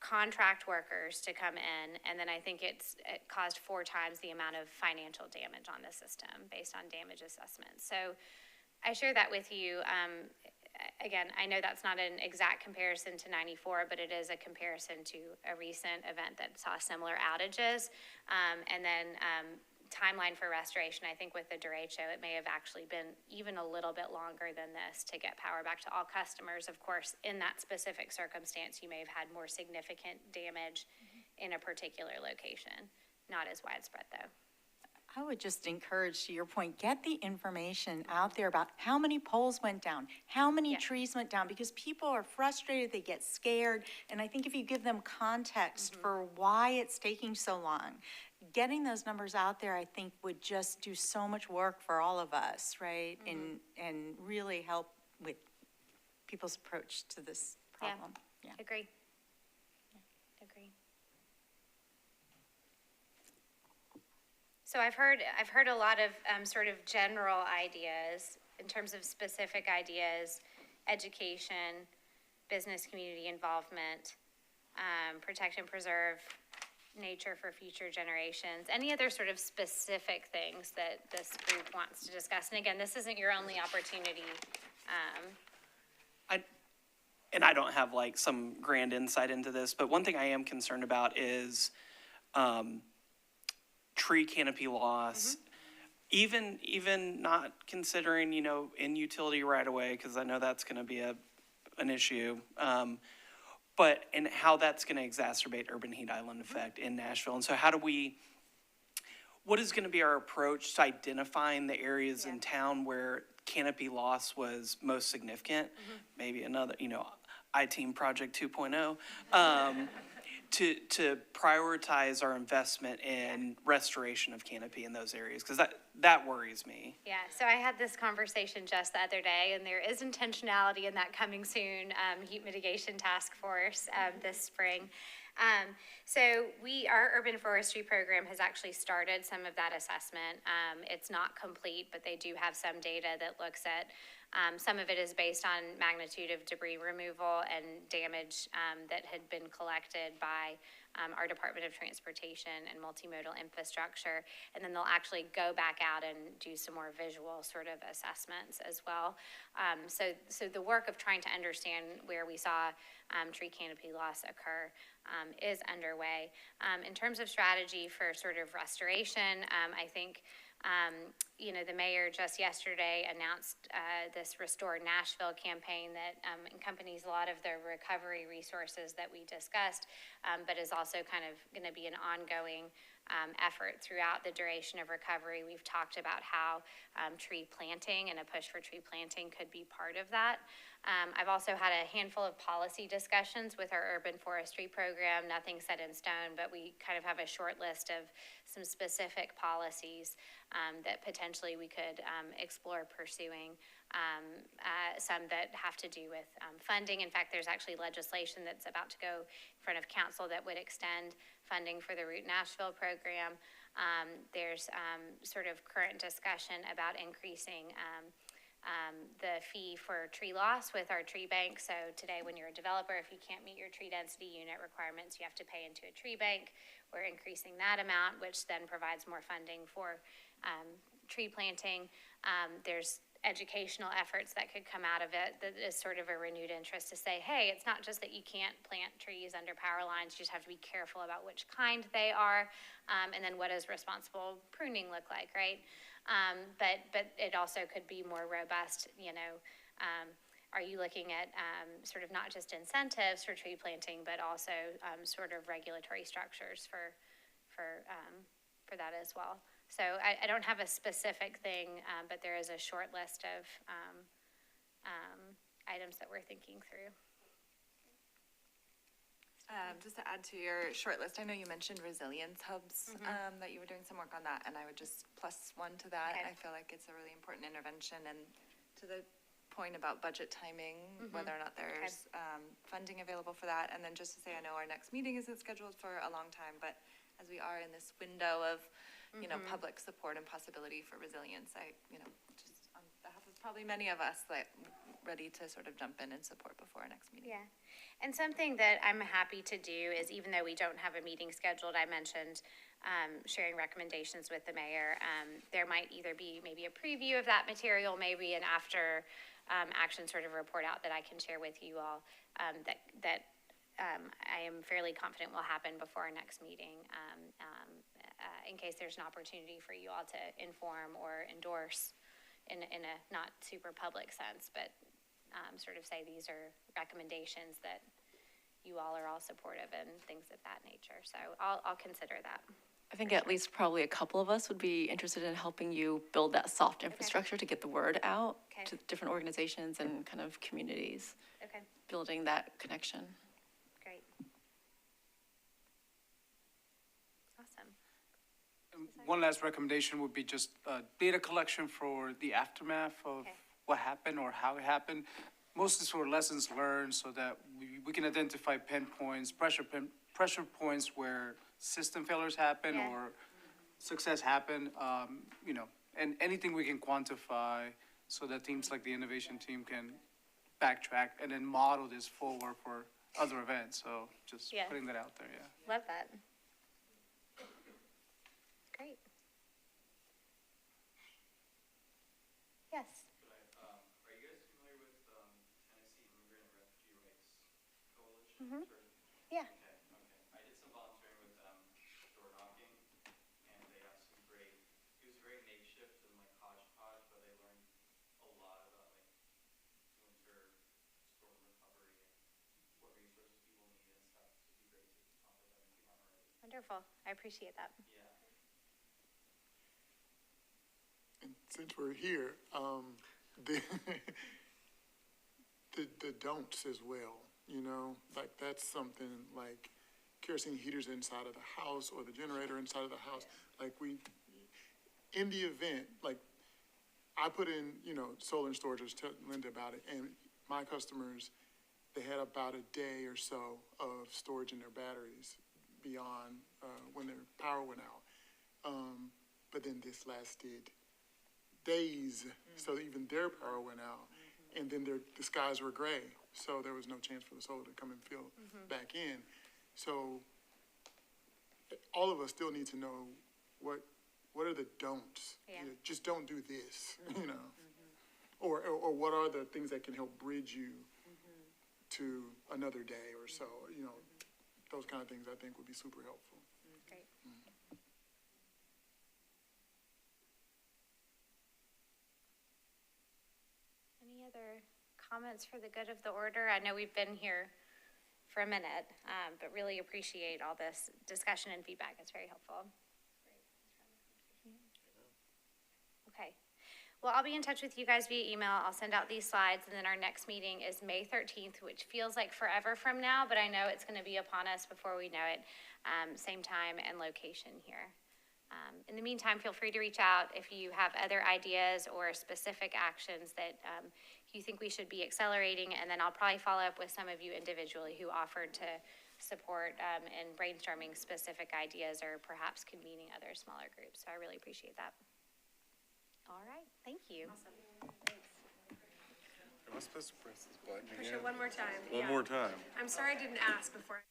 contract workers to come in, and then I think it caused 4 times the amount of financial damage on the system based on damage assessments. So I share that with you. Again, I know that's not an exact comparison to 94, but it is a comparison to a recent event that saw similar outages. And then timeline for restoration, I think with the derecho, it may have actually been even a little bit longer than this to get power back to all customers. Of course, in that specific circumstance, you may have had more significant damage in a particular location. Not as widespread, though. I would just encourage, to your point, get the information out there about how many poles went down, how many trees went down, because people are frustrated, they get scared, and I think if you give them context for why it's taking so long, getting those numbers out there, I think, would just do so much work for all of us, right? And really help with people's approach to this problem. Yeah. Agree. So I've heard a lot of sort of general ideas in terms of specific ideas, education, business community involvement, protect and preserve nature for future generations, any other sort of specific things that this group wants to discuss. And again, this isn't your only opportunity. I don't have like some grand insight into this, but one thing I am concerned about is tree canopy loss, even not considering, in utility right away, because I know that's going to be an issue, but and how that's going to exacerbate urban heat island effect in Nashville. And so what is going to be our approach to identifying the areas in town where canopy loss was most significant? Maybe another, I-Team Project 2.0. To prioritize our investment in restoration of canopy in those areas, because that worries me. Yeah, so I had this conversation just the other day, and there is intentionality in that coming soon heat mitigation task force this spring. So our urban forestry program has actually started some of that assessment. It's not complete, but they do have some data that looks at Some of it is based on magnitude of debris removal and damage that had been collected by our Department of Transportation and multimodal infrastructure. And then they'll actually go back out and do some more visual sort of assessments as well. So the work of trying to understand where we saw tree canopy loss occur is underway. In terms of strategy for sort of restoration, I think the mayor just yesterday announced this Restore Nashville campaign that accompanies a lot of the recovery resources that we discussed, but is also kind of going to be an ongoing effort throughout the duration of recovery. We've talked about how tree planting and a push for tree planting could be part of that. I've also had a handful of policy discussions with our urban forestry program. Nothing set in stone, but we kind of have a short list of some specific policies that potentially we could explore pursuing. Some that have to do with funding. In fact, there's actually legislation that's about to go in front of council that would extend funding for the Route Nashville program. There's sort of current discussion about increasing the fee for tree loss with our tree bank. So today, when you're a developer, if you can't meet your tree density unit requirements, you have to pay into a tree bank. We're increasing that amount, which then provides more funding for tree planting. There's educational efforts that could come out of it that is sort of a renewed interest to say, hey, it's not just that you can't plant trees under power lines, you just have to be careful about which kind they are, and then what does responsible pruning look like, right? But it also could be more robust, are you looking at sort of not just incentives for tree planting, but also sort of regulatory structures for that as well. So I don't have a specific thing, but there is a short list of items that we're thinking through. Just to add to your short list, I know you mentioned resilience hubs, that you were doing some work on that, and I would just plus one to that. Okay. I feel like it's a really important intervention, and to the point about budget timing, whether or not there's funding available for that. And then just to say, I know our next meeting isn't scheduled for a long time, but as we are in this window of public support and possibility for resilience, I, just on behalf of probably many of us, like, ready to sort of jump in and support before our next meeting. Yeah. And something that I'm happy to do is, even though we don't have a meeting scheduled, I mentioned sharing recommendations with the mayor. There might either be maybe a preview of that material, maybe an after action sort of report out that I can share with you all that I am fairly confident will happen before our next meeting, in case there's an opportunity for you all to inform or endorse in a not super public sense, but sort of say these are recommendations that you all are all supportive and things of that nature. So I'll consider that. I think at least probably a couple of us would be interested in helping you build that soft infrastructure to get the word out to different organizations and kind of communities. Okay. Building that connection. Great. Awesome. One last recommendation would be just data collection for the aftermath of what happened or how it happened. Mostly sort of lessons learned so that we can identify pinpoints, pressure points where system failures happen or success happen, and anything we can quantify so that teams like the innovation team can backtrack and then model this forward for other events. So just putting that out there, Love that. Great. Yes. Are you guys familiar with Tennessee Immigrant and Refugee Rights Coalition? Yeah. Okay. I did some volunteering with them, door knocking, and they have some great, it was very makeshift and like hodgepodge, but I learned a lot about like winter storm recovery and what resources people need and stuff. So it'd be great to talk with them if you haven't already. Wonderful. I appreciate that. Yeah. And since we're here, the don'ts as well, like that's something like kerosene heaters inside of the house or the generator inside of the house. Like in the event, like I put in, solar and storage, I was telling Linda about it, and my customers, they had about a day or so of storage in their batteries beyond when their power went out. But then this lasted days, so even their power went out. and then the skies were gray, so there was no chance for the solar to come and fill back in. So all of us still need to know what are the don'ts? Yeah. You know, just don't do this, you know? Or what are the things that can help bridge you to another day or so, you know? Those kind of things I think would be super helpful. Great. Any other comments for the good of the order? I know we've been here for a minute, but really appreciate all this discussion and feedback. It's very helpful. Okay. Well, I'll be in touch with you guys via email. I'll send out these slides, and then our next meeting is May 13th, which feels like forever from now, but I know it's going to be upon us before we know it. Same time and location here. In the meantime, feel free to reach out if you have other ideas or specific actions that you think we should be accelerating, and then I'll probably follow up with some of you individually who offered to support in brainstorming specific ideas or perhaps convening other smaller groups. So I really appreciate that. All right, thank you. Am I supposed to press this button again? Push it one more time. One more time. I'm sorry I didn't ask before.